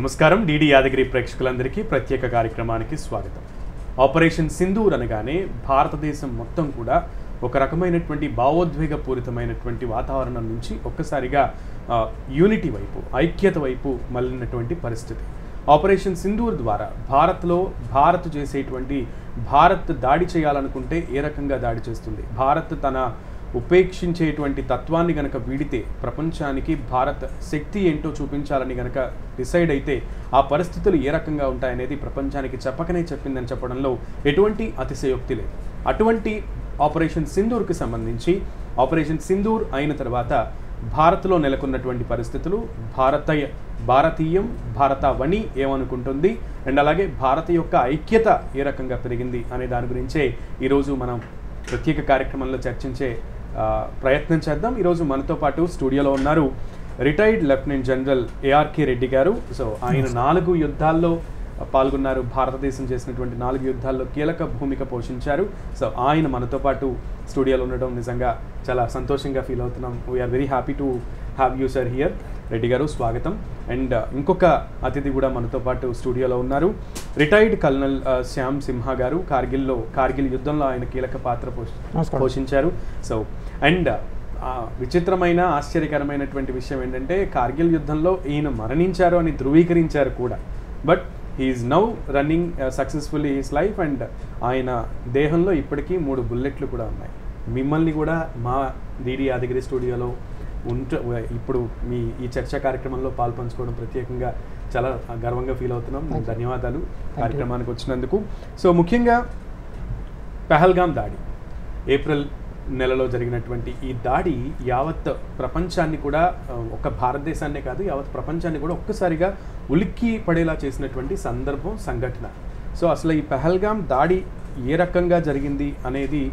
నమస్కారం డిడి యాదగిరి ప్రేక్షకులందరికీ ప్రత్యేక కార్యక్రమానికి స్వాగతం. ఆపరేషన్ సింధూర్ అనగానే భారతదేశం మొత్తం కూడా ఒక రకమైనటువంటి భావోద్వేగపూరితమైనటువంటి వాతావరణం నుంచి ఒక్కసారిగా యూనిటీ వైపు, ఐక్యత వైపు మళ్ళినటువంటి పరిస్థితి. ఆపరేషన్ సింధూర్ ద్వారా భారత్ చేసేటువంటి దాడి చేయాలనుకుంటే ఏ రకంగా దాడి చేస్తుంది, భారత్ తన ఉపేక్షించేటువంటి తత్వాన్ని గనక వీడితే ప్రపంచానికి భారత్ శక్తి ఏంటో చూపించాలని గనక డిసైడ్ అయితే ఆ పరిస్థితులు ఏ రకంగా ఉంటాయనేది ప్రపంచానికి చెప్పకనే చెప్పిందని చెప్పడంలో ఎటువంటి అతిశయోక్తి లేదు. అటువంటి ఆపరేషన్ సింధూర్కి సంబంధించి ఆపరేషన్ సింధూర్ అయిన తర్వాత భారత్లో నెలకొన్నటువంటి పరిస్థితులు, భారతీయం భారతావని ఏమనుకుంటుంది అండ్ అలాగే భారత యొక్క ఐక్యత ఏ రకంగా పెరిగింది అనే దాని గురించే ఈరోజు మనం ప్రత్యేక కార్యక్రమంలో చర్చించే ప్రయత్నం చేద్దాం. ఈరోజు మనతో పాటు స్టూడియోలో ఉన్నారు retired lieutenant general ARK Reddy గారు. సో ఆయన 4 యుద్ధాల్లో పాల్గొన్నారు. భారతదేశం చేసినటువంటి 4 యుద్ధాల్లో కీలక భూమిక పోషించారు. సో ఆయన మనతో పాటు స్టూడియోలో ఉండడం నిజంగా చాలా సంతోషంగా ఫీల్ అవుతున్నాం. We're very happy to have you sir here. Reddy గారు స్వాగతం. అండ్ ఇంకొక అతిథి కూడా మనతో పాటు స్టూడియోలో ఉన్నారు, రిటైర్డ్ కల్నల్ శ్యామ్ సింహా గారు. కార్గిల్ యుద్ధంలో ఆయన కీలక పాత్ర పోషించారు. సో అండ్ విచిత్రమైన ఆశ్చర్యకరమైనటువంటి విషయం ఏంటంటే కార్గిల్ యుద్ధంలో ఈయన మరణించారు అని ధృవీకరించారు కూడా, but he's now running successfully his life and ఆయన దేహంలో ఇప్పటికీ 3 బుల్లెట్లు కూడా ఉన్నాయి. మిమ్మల్ని కూడా మా డిడి యాదగిరి స్టూడియోలో ఇప్పుడు మీ ఈ చర్చా కార్యక్రమంలో పాల్పంచుకోవడం ప్రత్యేకంగా చాలా గర్వంగా ఫీల్ అవుతున్నాం. ధన్యవాదాలు కార్యక్రమానికి వచ్చినందుకు. సో ముఖ్యంగా పహల్గామ్ దాడి, ఏప్రిల్ నెలలో జరిగినటువంటి ఈ దాడి యావత్ ప్రపంచాన్ని కూడా, ఒక భారతదేశాన్నే కాదు యావత్ ప్రపంచాన్ని కూడా ఒక్కసారిగా ఉలిక్కి పడేలా చేసినటువంటి సంఘటన. సో అసలు ఈ పహల్గామ్ దాడి ఏ రకంగా జరిగింది అనేది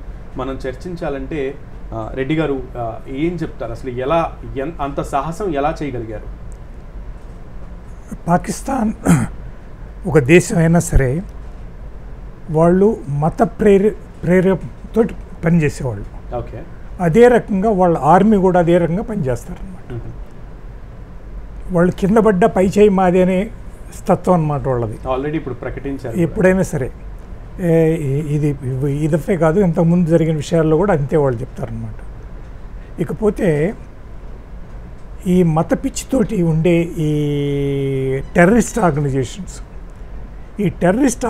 మనం చర్చించాలంటే రెడ్డి గారు ఏం చెప్తారు? అసలు అంత సాహసం ఎలా చేయగలిగారు? పాకిస్తాన్ ఒక దేశం అయినా సరే వాళ్ళు మత ప్రేరేపంతో పనిచేసేవాళ్ళు. ఓకే, అదే రకంగా వాళ్ళ ఆర్మీ కూడా అదే రకంగా పనిచేస్తారనమాట. వాళ్ళు కింద పడ్డ పై చేయి మాది అనే తత్వం అనమాట వాళ్ళది. ఆల్రెడీ ఇప్పుడు ప్రకటించారు. ఎప్పుడైనా సరే ఇదఫే కాదు, ఇంతకుముందు జరిగిన విషయాల్లో కూడా అంతే వాళ్ళు చెప్తారనమాట. ఇకపోతే ఈ మత పిచ్చితోటి ఉండే ఈ టెర్రరిస్ట్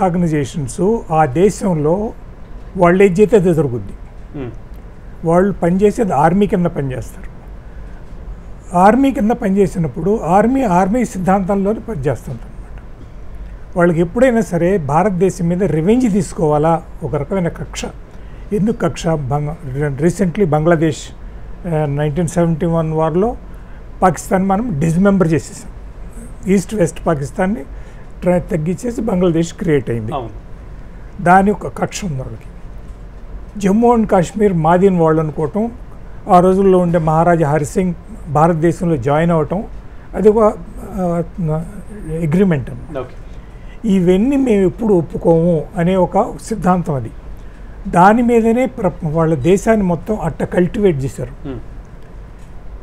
ఆర్గనైజేషన్స్ ఆ దేశంలో వాళ్ళు ఏది చేస్తే అది జరుగుద్ది. వాళ్ళు పనిచేసేది ఆర్మీ కింద పనిచేస్తారు. ఆర్మీ కింద పనిచేసినప్పుడు ఆర్మీ సిద్ధాంతంలోనే పనిచేస్తుంది. వాళ్ళకి ఎప్పుడైనా సరే భారతదేశం మీద రివెంజ్ తీసుకోవాలా, ఒక రకమైన కక్ష. ఎందుకు కక్ష? రీసెంట్లీ బంగ్లాదేశ్ 1971 వార్లో పాకిస్తాన్ మనం డిస్మెంబర్ చేసేసాం. ఈస్ట్ వెస్ట్ పాకిస్తాన్ని తగ్గించేసి బంగ్లాదేశ్ క్రియేట్ అయింది. దాని ఒక కక్ష ఉంది వాళ్ళకి. జమ్మూ అండ్ కాశ్మీర్ మాదిన్ వాళ్ళు అనుకోవటం, ఆ రోజుల్లో ఉండే మహారాజా హరిసింగ్ భారతదేశంలో జాయిన్ అవ్వటం, అది ఒక అగ్రిమెంట్ అన్నమాట. ఇవన్నీ మేము ఎప్పుడు ఒప్పుకోము అనే ఒక సిద్ధాంతం అది. దాని మీదనే వాళ్ళ దేశాన్ని మొత్తం అట్ట కల్టివేట్ చేశారు.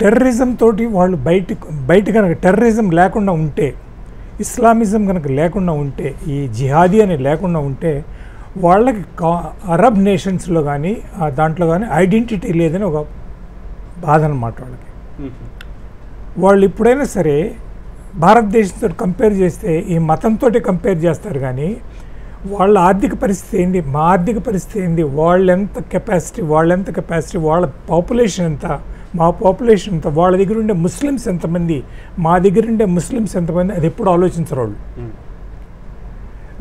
టెర్రరిజం తోటి వాళ్ళు బయట కనుక టెర్రరిజం లేకుండా ఉంటే, ఇస్లామిజం కనుక లేకుండా ఉంటే, ఈ జిహాదీ అని లేకుండా ఉంటే వాళ్ళకి అరబ్ నేషన్స్లో కానీ దాంట్లో కానీ ఐడెంటిటీ లేదని ఒక బాధ అన్నమాట వాళ్ళకి. వాళ్ళు ఎప్పుడైనా సరే భారతదేశంతో కంపేర్ చేస్తే ఈ మతంతో కంపేర్ చేస్తారు, కానీ వాళ్ళ ఆర్థిక పరిస్థితి ఏంది, మా ఆర్థిక పరిస్థితి ఏంది, వాళ్ళెంత కెపాసిటీ, వాళ్ళ పాపులేషన్ ఎంత, మా పాపులేషన్ ఎంత, వాళ్ళ దగ్గర ఉండే ముస్లిమ్స్ ఎంతమంది, మా దగ్గర ఉండే ముస్లిమ్స్ ఎంతమంది, అది ఎప్పుడు ఆలోచించరు వాళ్ళు.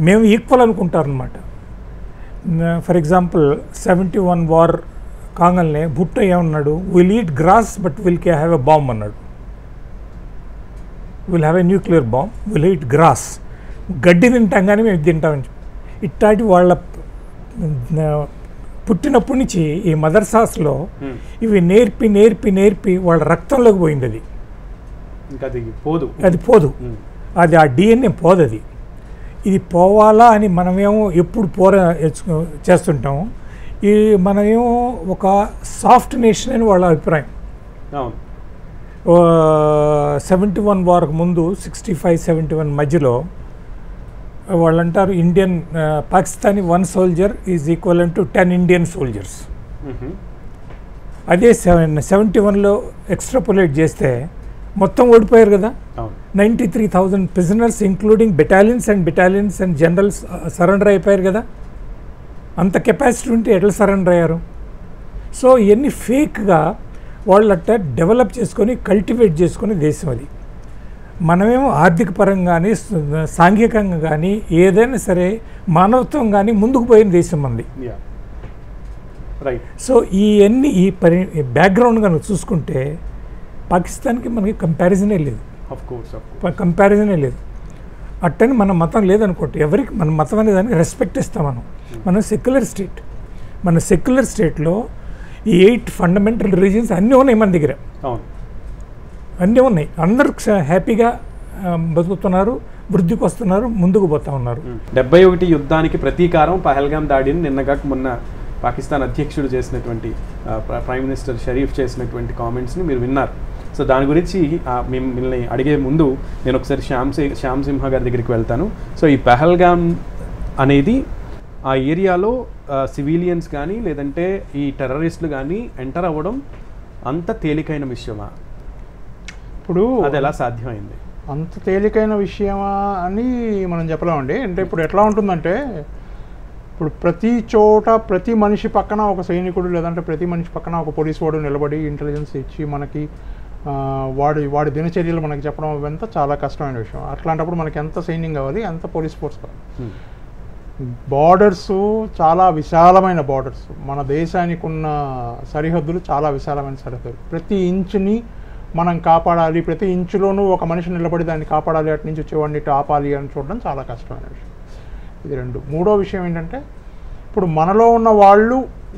మేము ఈక్వల్ అనుకుంటారనమాట. ఫర్ ఎగ్జాంపుల్ 71 వార్ కాగానే భుట్టో ఏమన్నాడు, will eat grass but will have a bomb అన్నాడు. Will have a nuclear bomb, will eat grass. గడ్డి తింటాం కానీ మేము తింటామని చెప్పి ఇట్లాంటి వాళ్ళ పుట్టినప్పటి నుంచి ఈ మదర్సాస్లో ఇవి నేర్పి వాళ్ళ రక్తంలోకి పోయింది. అది పోదు, అది ఆ డిఎన్ఏ పోదు. ఇది పోవాలా అని మనమేమో ఎప్పుడు చేస్తుంటాము. మనమేమో ఒక సాఫ్ట్ నేషన్ అని వాళ్ళ అభిప్రాయం. 71 వార్కు ముందు 65-71 మధ్యలో వాళ్ళు అంటారు Indian Pakistani 1 soldier is equal to 10 Indian soldiers. అదే 71లో ఎక్స్ట్రాపులేట్ చేస్తే మొత్తం ఓడిపోయారు కదా. 93,000 prisoners including battalions and generals surrender అయిపోయారు కదా. అంత కెపాసిటీ ఉంటే ఎట్లా సరెండర్ అయ్యారు? సో ఇవన్నీ ఫేక్గా వాళ్ళు అట్లా డెవలప్ చేసుకొని కల్టివేట్ చేసుకునే దేశం అది. మనమేమో ఆర్థిక పరంగా కానీ సాంఘికంగా కానీ ఏదైనా సరే మానవత్వం కానీ ముందుకు పోయిన దేశం మనది. సో ఇవన్నీ ఈ బ్యాక్గ్రౌండ్ కనుక చూసుకుంటే పాకిస్తాన్కి మనకి కంపారిజనే లేదు. కంపారిజనే లేదు. అట్టని మన మతం లేదనుకోండి, ఎవరికి మన మతం అనే దానికి రెస్పెక్ట్ ఇస్తాం మనం సెక్యులర్ స్టేట్. మన సెక్యులర్ స్టేట్లో ఈ 8 ఫండమెంటల్ రిలీజియన్స్ అన్నీ ఉన్నాయి మన దగ్గర. అన్నీ ఉన్నాయి. అందరూ హ్యాపీగా బతుకుతున్నారు, వృద్ధికి వస్తున్నారు, ముందుకు పోతా ఉన్నారు. 71 యుద్ధానికి ప్రతీకారం పహల్గామ్ దాడిని నిన్నగాక మొన్న పాకిస్తాన్ అధ్యక్షుడు చేసినటువంటి ప్రైమ్ మినిస్టర్ షరీఫ్ చేసినటువంటి కామెంట్స్ని మీరు విన్నారు. సో దాని గురించి మిమ్మల్ని అడిగే ముందు నేను ఒకసారి శ్యామ్ సింహ గారి దగ్గరికి వెళ్తాను. సో ఈ పహల్గామ్ అనేది ఆ ఏరియాలో సివిలియన్స్ కానీ లేదంటే ఈ టెర్రరిస్టులు కానీ ఎంటర్ అవ్వడం అంత తేలికైన విషయమా? ఇప్పుడు అది ఎలా సాధ్యమైంది? అంత తేలికైన విషయమా అని మనం చెప్పలేమండి. అంటే ఇప్పుడు ఎట్లా ఉంటుందంటే, ఇప్పుడు ప్రతి చోట ప్రతి మనిషి పక్కన ఒక సైనికుడు లేదంటే ప్రతి మనిషి పక్కన ఒక పోలీసు వాడు నిలబడి ఇంటెలిజెన్స్ ఇచ్చి మనకి వాడి దినచర్యలు మనకి చెప్పడం అవంతా చాలా కష్టమైన విషయం. అట్లాంటప్పుడు మనకి ఎంత సైన్యం కావాలి, ఎంత పోలీస్ ఫోర్స్ కావాలి. బార్డర్స్ చాలా విశాలమైన బార్డర్స్. మన దేశానికి ఉన్న సరిహద్దులు చాలా విశాలమైన సరిహద్దులు. ప్రతి ఇంచుని మనం కాపాడాలి, ప్రతి ఇంచులోనూ ఒక మనిషి నిలబడి దాన్ని కాపాడాలి, అటు నుంచి వచ్చేవాడిని ఇటు ఆపాలి అని చూడడం చాలా కష్టమైన విషయం. ఇది 2. మూడో విషయం ఏంటంటే, ఇప్పుడు మనలో ఉన్న వాళ్ళు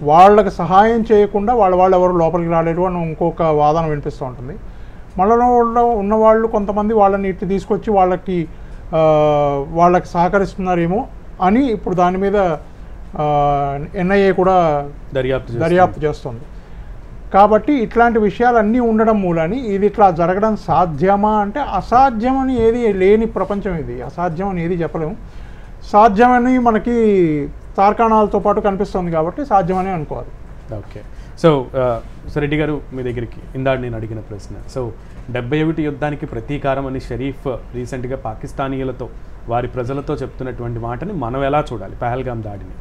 వాళ్ళకి సహాయం చేయకుండా వాళ్ళు ఎవరు లోపలికి రాలేరు అని ఇంకొక వాదన వినిపిస్తూ ఉంటుంది. మనలో ఉన్న వాళ్ళు కొంతమంది వాళ్ళని ఇటు తీసుకొచ్చి వాళ్ళకి సహకరిస్తున్నారేమో అని ఇప్పుడు దాని మీద NIA కూడా దర్యాప్తు చేస్తుంది. కాబట్టి ఇట్లాంటి విషయాలన్నీ ఉండడం మూలని ఇది ఇట్లా జరగడం సాధ్యమా అంటే అసాధ్యమని ఏది లేని ప్రపంచం ఇది. అసాధ్యమని ఏది చెప్పలేము. సాధ్యమని మనకి తార్కాణాలతో పాటు కనిపిస్తుంది కాబట్టి సాధ్యమని అనుకోవాలి. ఓకే. సో రెడ్డి గారు మీ దగ్గరికి ఇందాక నేను అడిగిన ప్రశ్న. సో 71 యుద్ధానికి ప్రతీకారం అని షరీఫ్ రీసెంట్గా పాకిస్తానీయులతో వారి ప్రజలతో చెప్తున్నటువంటి మాటని మనం ఎలా చూడాలి? పహల్గామ్ దాడిని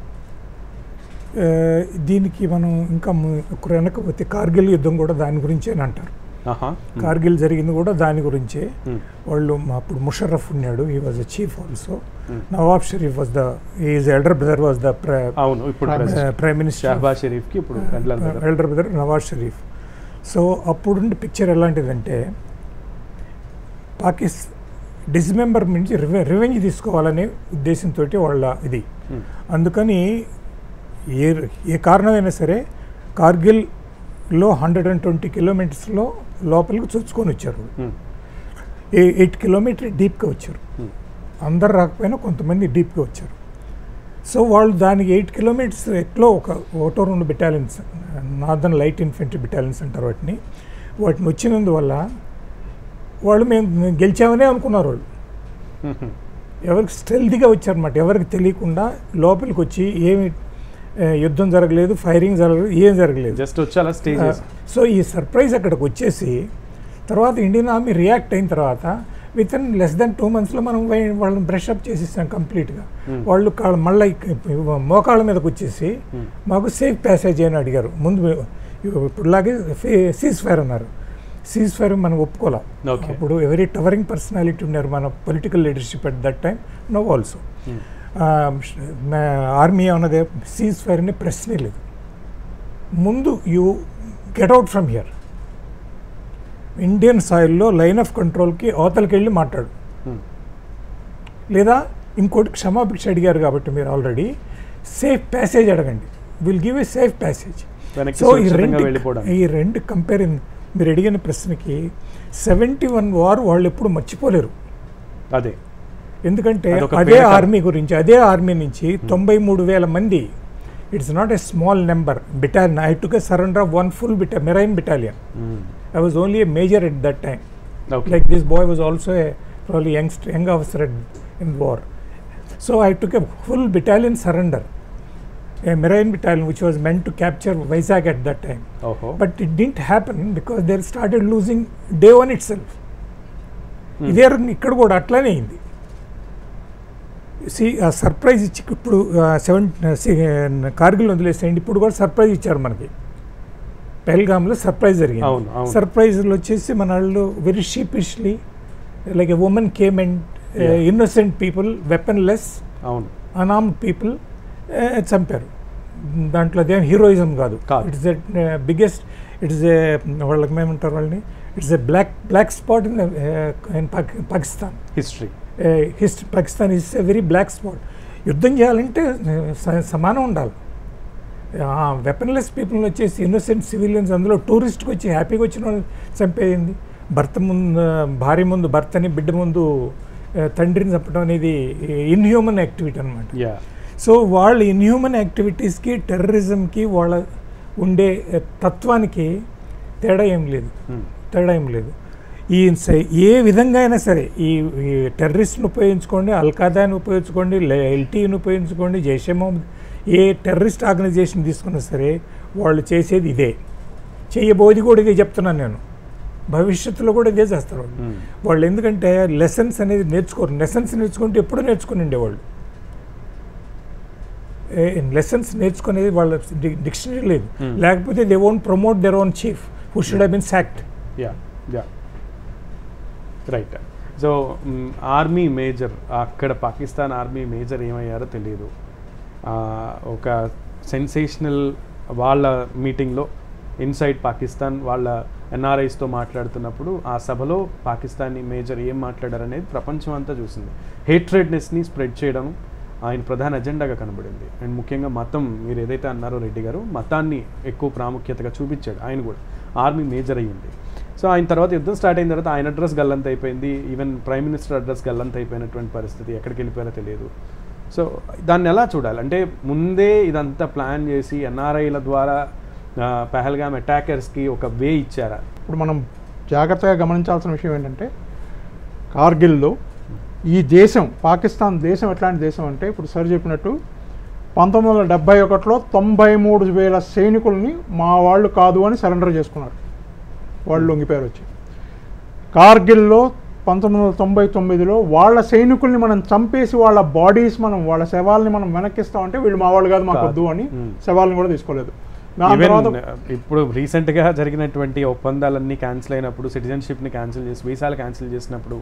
దీనికి మనం ఇంకా వెనకపోతే కార్గిల్ యుద్ధం కూడా దాని గురించే అంటారు. కార్గిల్ జరిగింది కూడా దాని గురించే. వాళ్ళు అప్పుడు ముషర్రఫ్ ఉన్నాడు, he was the chief also. Nawaz Sharif was his elder brother was the prime minister. Shahbaz షరీఫ్కి ఇప్పుడు elder brother Nawaz Sharif. So అప్పుడు పిక్చర్ ఎలాంటిదంటే, డిస్మెంబర్ నుంచి రివెంజ్ తీసుకోవాలనే ఉద్దేశంతో వాళ్ళ ఇది. అందుకని ఏ కారణమైనా సరే కార్గిల్లో 120 కిలోమీటర్స్లో లోపలికి చొచ్చుకొని వచ్చారు. 8 కిలోమీటర్ డీప్గా వచ్చారు. అందరు రాకపోయినా కొంతమంది డీప్గా వచ్చారు. సో వాళ్ళు దానికి 8 కిలోమీటర్స్ ఎట్లో ఒకటో 2 battalions, northern light infantry battalions అంటారు వాటిని వచ్చినందువల్ల వాళ్ళు మేము గెలిచామనే అనుకున్నారు. వాళ్ళు ఎవరికి స్టెల్తీగా వచ్చారన్నమాట. ఎవరికి తెలియకుండా లోపలికి వచ్చి ఏమి యుద్ధం జరగలేదు, ఫైరింగ్ జరగలేదు, ఏం జరగలేదు, జస్ట్ వచ్చి స్టేజ్. సో ఈ సర్ప్రైజ్ అక్కడికి వచ్చేసి తర్వాత ఇండియన్ ఆర్మీ రియాక్ట్ అయిన తర్వాత విత్ ఇన్ less than 2 monthsలో మనం వాళ్ళని బ్రష్అప్ చేసేసాం కంప్లీట్గా. వాళ్ళు మళ్ళీ మోకాళ్ళ మీదకి వచ్చేసి మాకు సేఫ్ ప్యాసేజ్ అని అడిగారు. ముందు ఇప్పుడులాగే సీజ్ ఫైర్ అన్నారు. సీజ్ ఫైర్ మనం ఒప్పుకోలే. అప్పుడు ఎవరీ టవరింగ్ పర్సనాలిటీ ఉన్నారు మన political leadership at that time. No also army అన్నది సీజ్ ఫైర్ని ప్రశ్నే లేదు. ముందు you get out from here, Indian సాయిల్లో లైన్ ఆఫ్ కంట్రోల్కి అవతలకి వెళ్ళి మాట్లాడు, లేదా ఇంకోటి క్షమాభిక్ష అడిగారు కాబట్టి మీరు ఆల్రెడీ సేఫ్ ప్యాసేజ్ అడగండి, will give a safe passage. So ఈ రెండు కంపేరింగ్ మీరు అడిగిన ప్రశ్నకి 71 వార్ వాళ్ళు ఎప్పుడు మర్చిపోలేరు. అదే ఎందుకంటే అదే ఆర్మీ గురించి, అదే ఆర్మీ నుంచి 93,000 మంది, it's not a small number, battalion. I took a surrender of 1 full marine battalion. I was only a major at that time. Okay. Like this boy was also a probably young officer in war. So I took a full battalion surrender, a Marine battalion which was meant to capture Vizag at that time. ఓహో. But it didn't happen because they started losing day one itself. ఇదే ఇక్కడ కూడా అట్లానే అయింది. C surprise ఇచ్చి ఇప్పుడు కార్గిల్ వదిలేసేయండి, ఇప్పుడు కూడా సర్ప్రైజ్ ఇచ్చారు మనకి. పెహల్గామ్లో సర్ప్రైజ్ జరిగింది. సర్ప్రైజ్లో వచ్చేసి మన వాళ్ళు very sheepishly like a women came and innocent people weaponless unarmed people చంపారు. దాంట్లో అదేం హీరోయిజం కాదు. It's a biggest, it's a వాళ్ళకి ఏమంటారు వాళ్ళని, it's a black spot in Pakistan history. Pakistan is a very black spot. యుద్ధం చేయాలంటే సమానం ఉండాలి. వెపన్లెస్ పీపుల్ వచ్చేసి ఇన్నోసెంట్ సివిలియన్స్, అందులో టూరిస్ట్కి వచ్చి హ్యాపీగా వచ్చిన వాళ్ళు చంపేయింది. భార్య ముందు భర్తని, బిడ్డ ముందు తండ్రిని చంపడం అనేది ఇన్హ్యూమన్ యాక్టివిటీ అనమాట. సో వాళ్ళ ఇన్హ్యూమన్ యాక్టివిటీస్కి, టెర్రరిజంకి, వాళ్ళ ఉండే తత్వానికి తేడా ఏం లేదు. ఏ విధంగా అయినా సరే ఈ టెర్రరిస్ట్ని ఉపయోగించుకోండి, అల్ఖాదాని ఉపయోగించుకోండి, ఎల్టీని ఉపయోగించుకోండి, జైషే మొహమ్మద్, ఏ టెర్రరిస్ట్ ఆర్గనైజేషన్ తీసుకున్నా సరే వాళ్ళు చేసేది ఇదే, చేయబోది కూడా ఇదే చెప్తున్నాను నేను. భవిష్యత్తులో కూడా ఇదే చేస్తారు వాళ్ళు. ఎందుకంటే లెసన్స్ అనేది నేర్చుకోరు. లెసన్స్ నేర్చుకుంటే ఎప్పుడూ నేర్చుకుని ఉండేవాళ్ళు. లెసన్స్ నేర్చుకునేది వాళ్ళ డిక్షనరీ లేదు. లేకపోతే they won't promote their own chief who should have been sacked. Right. So army major, అక్కడ పాకిస్తాన్ ఆర్మీ మేజర్ ఏమయ్యారో తెలియదు. ఒక సెన్సేషనల్ వాళ్ళ మీటింగ్లో ఇన్సైడ్ పాకిస్తాన్ వాళ్ళ ఎన్ఆర్ఐస్తో మాట్లాడుతున్నప్పుడు ఆ సభలో పాకిస్తానీ మేజర్ ఏం మాట్లాడారనేది ప్రపంచం అంతా చూసింది. హేట్రెడ్నెస్ని స్ప్రెడ్ చేయడం ఆయన ప్రధాన ఎజెండాగా కనబడింది. అండ్ ముఖ్యంగా మతం, మీరు ఏదైతే అన్నారో రెడ్డి గారు, మతాన్ని ఎక్కువ ప్రాముఖ్యతగా చూపించాడు ఆయన కూడా. ఆర్మీ మేజర్ అయ్యింది. సో ఆయన తర్వాత యుద్ధం స్టార్ట్ అయిన తర్వాత ఆయన అడ్రస్ గల్లంత అయిపోయింది. ఈవెన్ ప్రైమ్ మినిస్టర్ అడ్రస్ గల్లంత అయిపోయినటువంటి పరిస్థితి. ఎక్కడికి వెళ్ళిపోయారో తెలియదు. సో దాన్ని ఎలా చూడాలి అంటే, ముందే ఇదంతా ప్లాన్ చేసి ఎన్ఆర్ఐల ద్వారా పెహల్గామ్ అటాకర్స్కి ఒక వే ఇచ్చారా? ఇప్పుడు మనం జాగ్రత్తగా గమనించాల్సిన విషయం ఏంటంటే, కార్గిల్లో ఈ దేశం, పాకిస్తాన్ దేశం ఎట్లాంటి దేశం అంటే, ఇప్పుడు సార్ చెప్పినట్టు 1971లో 93,000 సైనికుల్ని మా వాళ్ళు కాదు అని సరెండర్ చేసుకున్నారు. వాళ్ళు లొంగిపోయారు వచ్చి. కార్గిల్లో 1999లో వాళ్ళ సైనికుల్ని మనం చంపేసి వాళ్ళ బాడీస్, వాళ్ళ శవాల్ని మనం వెనక్కిస్తామంటే వీళ్ళు మా వాళ్ళు కాదు, మాకు వద్దు అని శవాల్ని కూడా తీసుకోలేదు. ఇప్పుడు రీసెంట్గా జరిగినటువంటి ఒప్పందాలన్నీ క్యాన్సిల్ అయినప్పుడు, సిటిజన్షిప్ని క్యాన్సిల్ చేసి, వీసాలు క్యాన్సిల్ చేసినప్పుడు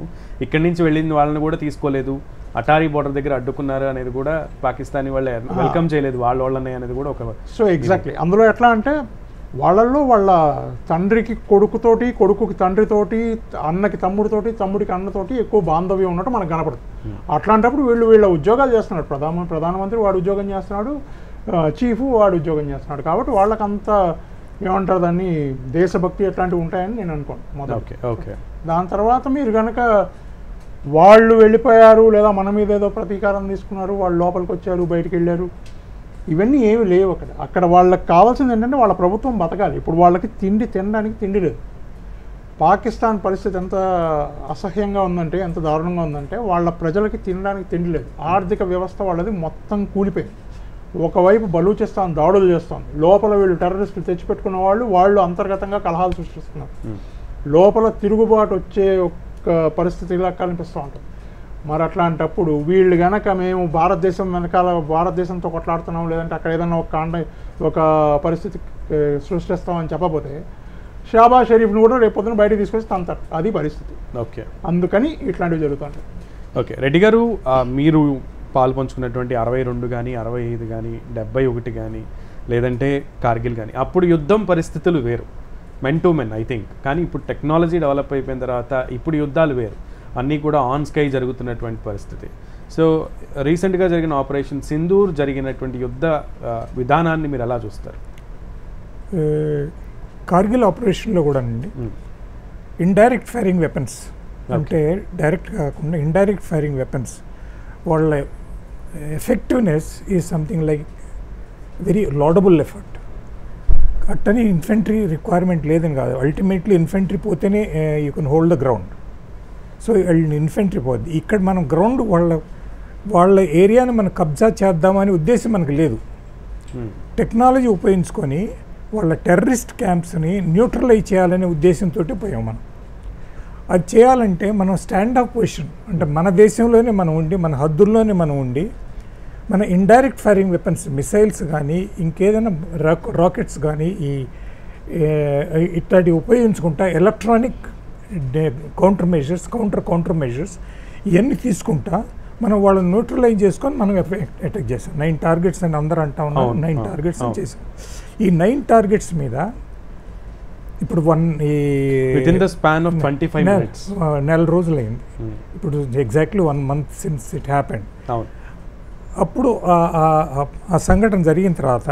ఇక్కడి నుంచి వెళ్ళిన వాళ్ళని కూడా తీసుకోలేదు. అటారీ బోర్డర్ దగ్గర అడ్డుకున్నారు అనేది కూడా పాకిస్తానీ వాళ్ళే వెల్కమ్ చేయలేదు వాళ్ళని అనేది కూడా ఒక. సో ఎగ్జాక్ట్లీ అందులో ఎట్లా అంటే, వాళ్ళల్లో వాళ్ళ తండ్రికి కొడుకుతోటి, కొడుకుకి తండ్రితోటి, అన్నకి తమ్ముడితోటి, తమ్ముడికి అన్నతోటి ఎక్కువ బాంధవ్యం ఉన్నట్టు మనకు కనపడుతుంది. అట్లాంటప్పుడు వీళ్ళ ఉద్యోగాలు చేస్తున్నాడు. ప్రధానమంత్రి వాడు ఉద్యోగం చేస్తున్నాడు, చీఫ్ వాడు ఉద్యోగం చేస్తున్నాడు. కాబట్టి వాళ్ళకంత ఏమంటారు దాన్ని, దేశభక్తి అట్లాంటివి ఉంటాయని నేను అనుకోను మొదటి. దాని తర్వాత మీరు కనుక వాళ్ళు వెళ్ళిపోయారు లేదా మన మీద ఏదో ప్రతీకారం తీసుకున్నారు, వాళ్ళు లోపలికి వచ్చారు, బయటికి వెళ్ళారు, ఇవన్నీ ఏమి లేవు. అక్కడ వాళ్ళకి కావాల్సింది ఏంటంటే వాళ్ళ ప్రభుత్వం బతకాలి. ఇప్పుడు వాళ్ళకి తినడానికి తిండి లేదు. పాకిస్తాన్ పరిస్థితి ఎంత అసహ్యంగా ఉందంటే, ఎంత దారుణంగా ఉందంటే, వాళ్ళ ప్రజలకి తినడానికి తిండి లేదు. ఆర్థిక వ్యవస్థ వాళ్ళది మొత్తం కూలిపోయింది. ఒకవైపు బలూచిస్తాన్ దాడులు చేస్తోంది, లోపల వీళ్ళు టెర్రరిస్టులు తెచ్చిపెట్టుకున్న వాళ్ళు అంతర్గతంగా కలహాలు సృష్టిస్తున్నారు. లోపల తిరుగుబాటు వచ్చే ఒక పరిస్థితిలా కనిపిస్తూ ఉంటుంది. మరి అట్లాంటప్పుడు వీళ్ళు కనుక మేము భారతదేశంతో కొట్లాడుతున్నాం, లేదంటే అక్కడ ఏదైనా ఒక పరిస్థితి సృష్టిస్తామని చెప్పబోతే షాబాజ్ షరీఫ్ను కూడా రేపు పొద్దున బయటకు తీసుకొచ్చి తంతారు. అది పరిస్థితి. ఓకే, అందుకని ఇట్లాంటివి జరుగుతుంటాయి. ఓకే రెడ్డి గారు, మీరు పాల్పంచుకున్నటువంటి 62 కానీ 65 కానీ 71 కానీ లేదంటే కార్గిల్ కానీ, అప్పుడు యుద్ధం పరిస్థితులు వేరు, men to men I think. కానీ ఇప్పుడు టెక్నాలజీ డెవలప్ అయిపోయిన తర్వాత ఇప్పుడు యుద్ధాలు వేరు, అన్నీ కూడా ఆన్ స్కై జరుగుతున్నటువంటి పరిస్థితి. సో రీసెంట్గా జరిగిన ఆపరేషన్ సింధూర్ జరిగినటువంటి యుద్ధ విధానాన్ని మీరు ఎలా చూస్తారు? కార్గిల్ ఆపరేషన్లో కూడా అండి ఇండైరెక్ట్ ఫైరింగ్ వెపన్స్, అంటే డైరెక్ట్ కాకుండా ఇండైరెక్ట్ ఫైరింగ్ వెపన్స్, వాళ్ళ ఎఫెక్టివ్నెస్ is something like very laudable effort. అట్టని ఇన్ఫెంట్రీ రిక్వైర్మెంట్ లేదని కాదు, అల్టిమేట్లీ ఇన్ఫెంట్రీ పోతేనే you can hold the ground. So infantry పోద్ది. ఇక్కడ మనం గ్రౌండ్ వాళ్ళ ఏరియాని మనం కబ్జా చేద్దామనే ఉద్దేశం మనకు లేదు. టెక్నాలజీ ఉపయోగించుకొని వాళ్ళ టెర్రరిస్ట్ క్యాంప్స్ని న్యూట్రలైజ్ చేయాలనే ఉద్దేశంతో పోయాం మనం. అది చేయాలంటే మనం స్టాండ్ ఆఫ్ పొజిషన్, అంటే మన దేశంలోనే మనం ఉండి, మన హద్దుల్లోనే మనం ఉండి, మన ఇండైరెక్ట్ ఫైరింగ్ వెపన్స్, మిసైల్స్ కానీ ఇంకేదైనా రాకెట్స్ కానీ ఇట్లాంటివి ఉపయోగించుకుంటా ఎలక్ట్రానిక్ కౌంటర్ మెజర్స్ ఇవన్నీ తీసుకుంటా మనం వాళ్ళని న్యూట్రలైజ్ చేసుకొని మనం అటాక్ చేసాం. 9 టార్గెట్స్ అని అందరూ అంటా ఉన్నారు. 9 టార్గెట్స్ అని చేసాం. ఈ 9 టార్గెట్స్ మీద ఇప్పుడు నెల రోజులు అయింది. ఇప్పుడు exactly 1 month since it happened. అప్పుడు ఆ సంఘటన జరిగిన తర్వాత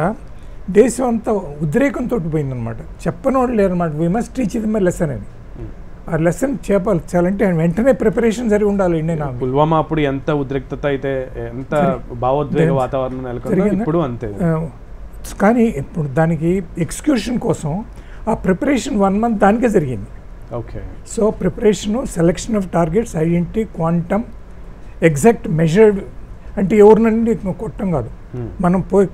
దేశం అంతా ఉద్రేకంతో పోయిందనమాట. చెప్పని వాళ్ళు లేరన్నమాట. వీ మస్ట్ టీచ్ ఇది మై లెసన్ అని. ఆ లెసన్ చేయాలంటే వెంటనే ప్రిపరేషన్ జరిగి ఉండాలి. పుల్వామా అప్పుడు ఎంత ఉద్రిక్తత అయితే, ఎంత భావోద్వేగ వాతావరణం నెలకొందో ఇప్పుడు అంతే. కానీ ఇప్పుడు దానికి ఎగ్జిక్యూషన్ కోసం ఆ ప్రిపరేషన్ 1 month దానికే జరిగింది. Okay. So preparation, selection of targets, identity, quantum, exact measured, అంటే ఎవరినండి కొట్టం కాదు. మనం పోయి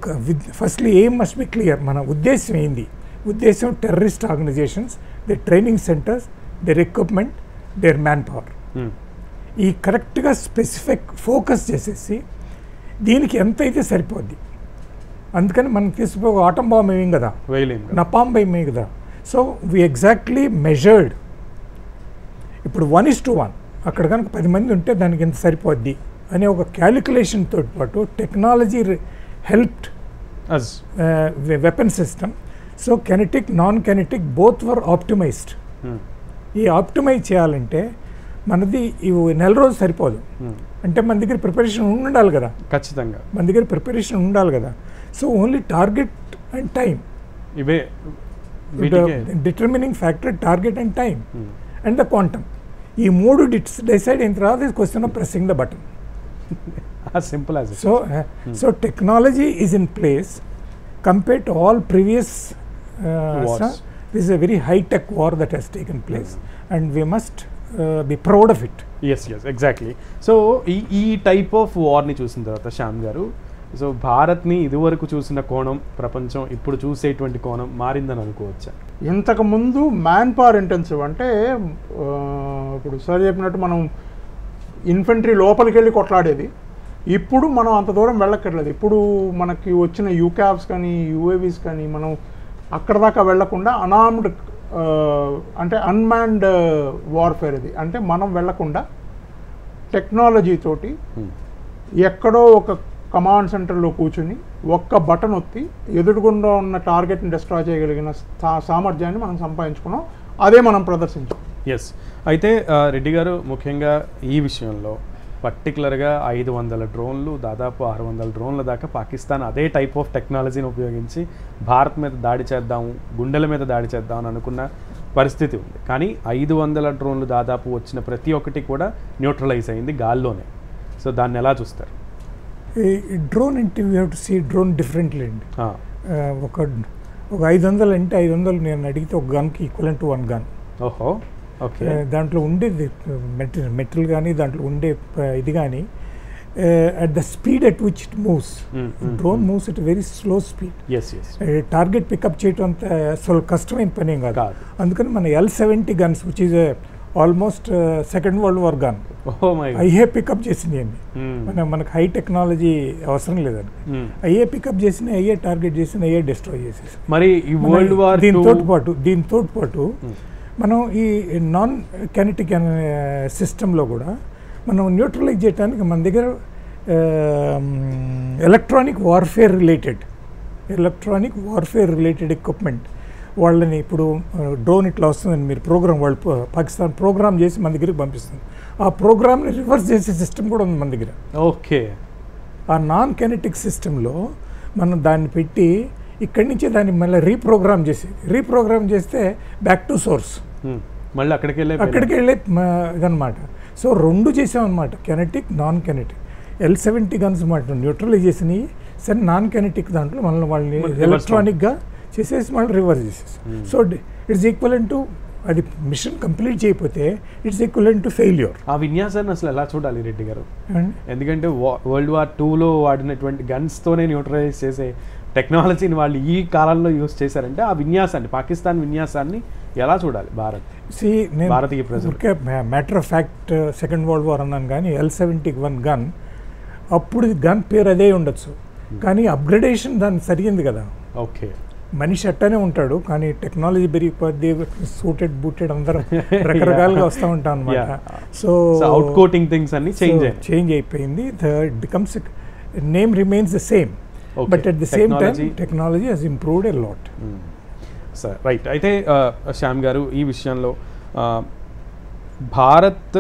firstly aim must be clear. మన ఉద్దేశం ఏంది? ఉద్దేశం terrorist organisations, they training centres, their equipment, their manpower, ఈ కరెక్ట్గా స్పెసిఫిక్ ఫోకస్ చేసేసి దీనికి ఎంత అయితే సరిపోద్ది. అందుకని మనం తీసుకుపోయి ఆటం బాంబ్ ఏమేం కదా, నపాంబ్ ఏమే కదా. So we exactly measured. ఇప్పుడు 1:1 అక్కడ కనుక 10 మంది ఉంటే దానికి ఎంత సరిపోద్ది అనే ఒక క్యాలిక్యులేషన్తో పాటు technology helped weapon system. So kinetic, non kinetic both were optimised. ఈ ఆప్టిమైజ్ చేయాలంటే మనది నెల రోజు సరిపోదు. అంటే మన దగ్గర ప్రిపరేషన్ ఉండాలి కదా, ఖచ్చితంగా మన దగ్గర ప్రిపరేషన్ ఉండాలి కదా. So only target and time, ఇవే determining factor, target and time and the quantum. ఈ 3 డిసైడ్ అయిన తర్వాత question of pressing the button. Simple as. So technology is in place compared to all previous. This is a very high-tech war that has taken place, and we must be proud of it. Yes, exactly. So ఈ type of వార్ని చూసిన తర్వాత శ్యామ్ గారు, so భారత్ని ఇదివరకు చూసిన కోణం, ప్రపంచం ఇప్పుడు చూసేటువంటి కోణం మారిందని అనుకోవచ్చా? ఇంతకుముందు మ్యాన్ పవర్ ఇంటెన్సివ్, అంటే ఇప్పుడు సార్ చెప్పినట్టు మనం ఇన్ఫెంట్రీ లోపలికి వెళ్ళి కొట్లాడేది. ఇప్పుడు మనం అంత దూరం వెళ్ళక్కర్లేదు. ఇప్పుడు మనకి వచ్చిన యూకావ్స్ కానీ యూఏవీస్ కానీ మనం అక్కడ దాకా వెళ్లకుండా అనార్మ్డ్, అంటే అన్మాన్డ్ వార్ఫేర్ ఇది. అంటే మనం వెళ్లకుండా టెక్నాలజీతోటి ఎక్కడో ఒక కమాండ్ సెంటర్లో కూర్చుని ఒక్క బటన్ ఒత్తి ఎదురుగుండా ఉన్న టార్గెట్ని డిస్ట్రాయ్ చేయగలిగిన సామర్థ్యాన్ని మనం సంపాదించుకున్నాం. అదే మనం ప్రదర్శించాం. ఎస్. అయితే రెడ్డి గారు, ముఖ్యంగా ఈ విషయంలో పర్టికులర్గా 500 డ్రోన్లు, దాదాపు 600 డ్రోన్ల దాకా పాకిస్తాన్ అదే టైప్ ఆఫ్ టెక్నాలజీని ఉపయోగించి భారత్ మీద దాడి చేద్దాము, గుండెల మీద దాడి చేద్దామని అనుకున్న పరిస్థితి ఉంది. కానీ 500 డ్రోన్లు దాదాపు వచ్చిన ప్రతి ఒక్కటి కూడా న్యూట్రలైజ్ అయింది గాల్లోనే. సో దాన్ని ఎలా చూస్తారు? డ్రోన్ అంటే we have to see drone differently అండి. ఒక 500 అంటే 500 నేను అడిగితే ఒక గన్కి ఈక్వలెంట్ టు 1 గన్. ఓహో, ఓకే. దాంట్లో ఉండేది మెటల్ కానీ దాంట్లో ఉండే ఇది కానీ at the speed at which it moves, drone moves it very slow speed. Target pickup చేయటం అంత అసలు కష్టమైన పని ఏం కాదు. అందుకని మన L-70 guns which is almost second world war gun, అయ్యే పికప్ చేసినాయి అండి. మనకు హై టెక్నాలజీ అవసరం లేదండి. అయ్యే పికప్ చేసిన, అయ్యే టార్గెట్ చేసిన, అయ్యే డిస్ట్రాయ్ చేసేసి. మరి దీంతో పాటు మనం ఈ నాన్ కెనెటిక్ అనే సిస్టంలో కూడా మనం న్యూట్రలైజ్ చేయడానికి మన దగ్గర ఎలక్ట్రానిక్ వార్ఫేర్ రిలేటెడ్ ఎక్విప్మెంట్, వాళ్ళని ఇప్పుడు డ్రోన్ ఇట్లా వస్తుందని మీరు ప్రోగ్రామ్, వాళ్ళు పాకిస్తాన్ ప్రోగ్రామ్ చేసి మన దగ్గరికి పంపిస్తుంది. ఆ ప్రోగ్రామ్ని రివర్స్ చేసే సిస్టమ్ కూడా ఉంది మన దగ్గర. ఓకే. ఆ నాన్ కెనెటిక్ సిస్టంలో మనం దాన్ని పెట్టి ఇక్కడి నుంచే దాన్ని మళ్ళీ రీప్రోగ్రామ్ చేస్తే బ్యాక్ టు సోర్స్, మళ్ళీ అక్కడికి వెళ్ళే ఇదనమాట. సో 2 చేసామన్నమాట, kinetic, non kinetic. L-70 guns మాట న్యూట్రలైజ్ చేసినవి. సరే నాన్ కెనెటిక్ దాంట్లో మనల్ని వాళ్ళని ఎలక్ట్రానిక్గా చేసేసి మళ్ళీ రివర్స్ చేసేసి. సో ఇట్స్ ఈక్వలెంట్ టు అది మిషన్ కంప్లీట్ చేయకపోతే ఇట్స్ ఈక్వలెంట్ టు ఫెయిల్యూర్. ఆ విన్యాసాన్ని అసలు ఎలా చూడాలి రెడ్డి గారు? ఎందుకంటే వరల్డ్ వార్ 2లో వాడినటువంటి గన్స్తోనే న్యూట్రలైజ్ చేసే టెక్నాలజీని వాళ్ళు ఈ కాలంలో యూస్ చేశారంటే ఆ విన్యాసాన్ని, పాకిస్తాన్ విన్యాసాన్ని ఎలా చూడాలి భారత్, భారతీయ ప్రజలు? Matter of fact second world war అన్నాను కానీ L-71 గన్ అప్పుడు గన్ పేరు అదే ఉండొచ్చు కానీ అప్గ్రేడేషన్ దాన్ని సరిగింది కదా. ఓకే, మనిషి అట్టనే ఉంటాడు కానీ టెక్నాలజీ పెరిగిపోద్ది, సూటెడ్ బూటెడ్ అందరూ రకరకాలుగా వస్తూ ఉంటాం అనమాట. సో అవుట్ కోటింగ్ థింగ్స్ అన్ని చేంజ్ అయిపోయింది. It becomes name remains the same but at the same time technology Hess improved a lot. Sir right. అయితే శ్యామ్ గారు ఈ విషయంలో భారత్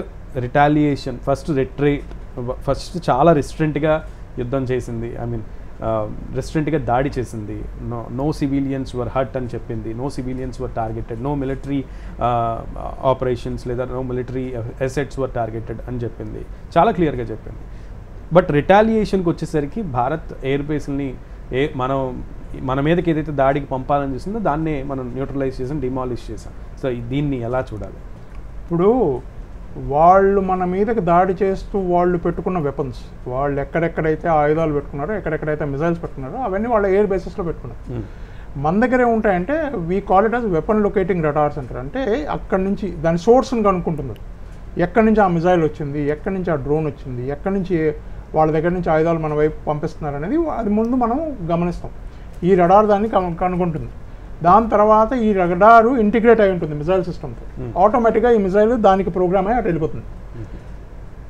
రిటాలియేషన్ ఫస్ట్ చాలా రెస్ట్రెంట్గా యుద్ధం చేసింది, ఐ మీన్ రెస్టారెంట్గా దాడి చేసింది. నో సివిలియన్స్ వర్ హర్ట్ అని చెప్పింది, నో సివిలియన్స్ వర్ టార్గెటెడ్, నో మిలిటరీ ఆపరేషన్స్ లేదా నో మిలిటరీ అసెట్స్ వర్ టార్గెటెడ్ అని చెప్పింది, చాలా క్లియర్గా చెప్పింది. బట్ రిటాలియేషన్కి వచ్చేసరికి భారత్ ఎయిర్ బేస్ని మన మీదకి ఏదైతే దాడికి పంపాలని చూసిందో దాన్నే మనం న్యూట్రలైజ్ చేసాం, డిమాలిష్ చేసాం. సో దీన్ని ఎలా చూడాలి? ఇప్పుడు వాళ్ళు మన మీదకి దాడి చేస్తూ వాళ్ళు పెట్టుకున్న వెపన్స్, వాళ్ళు ఎక్కడెక్కడైతే ఆయుధాలు పెట్టుకున్నారో, ఎక్కడెక్కడైతే మిజైల్స్ పెట్టుకున్నారో అవన్నీ వాళ్ళ ఎయిర్ బేసెస్లో పెట్టుకున్నారు. మన దగ్గర ఏముంటాయంటే we call it as weapon locating radars అంటారు. అంటే అక్కడి నుంచి దాని సోర్స్ని కనుక్కుంటున్నారు, ఎక్కడి నుంచి ఆ మిజైల్ వచ్చింది, ఎక్కడి నుంచి ఆ డ్రోన్ వచ్చింది, ఎక్కడి నుంచి వాళ్ళ దగ్గర నుంచి ఆయుధాలు మన వైపు పంపిస్తున్నారు అనేది అది ముందు మనం గమనిస్తాం. ఈ రడార్ దాన్ని కనుక్కుంటుంది. దాని తర్వాత ఈ రడారు ఇంటిగ్రేట్ అయి ఉంటుంది మిజైల్ సిస్టమ్తో. ఆటోమేటిక్గా ఈ మిజైల్ దానికి ప్రోగ్రామ్ అయ్యి అటు వెళ్ళిపోతుంది.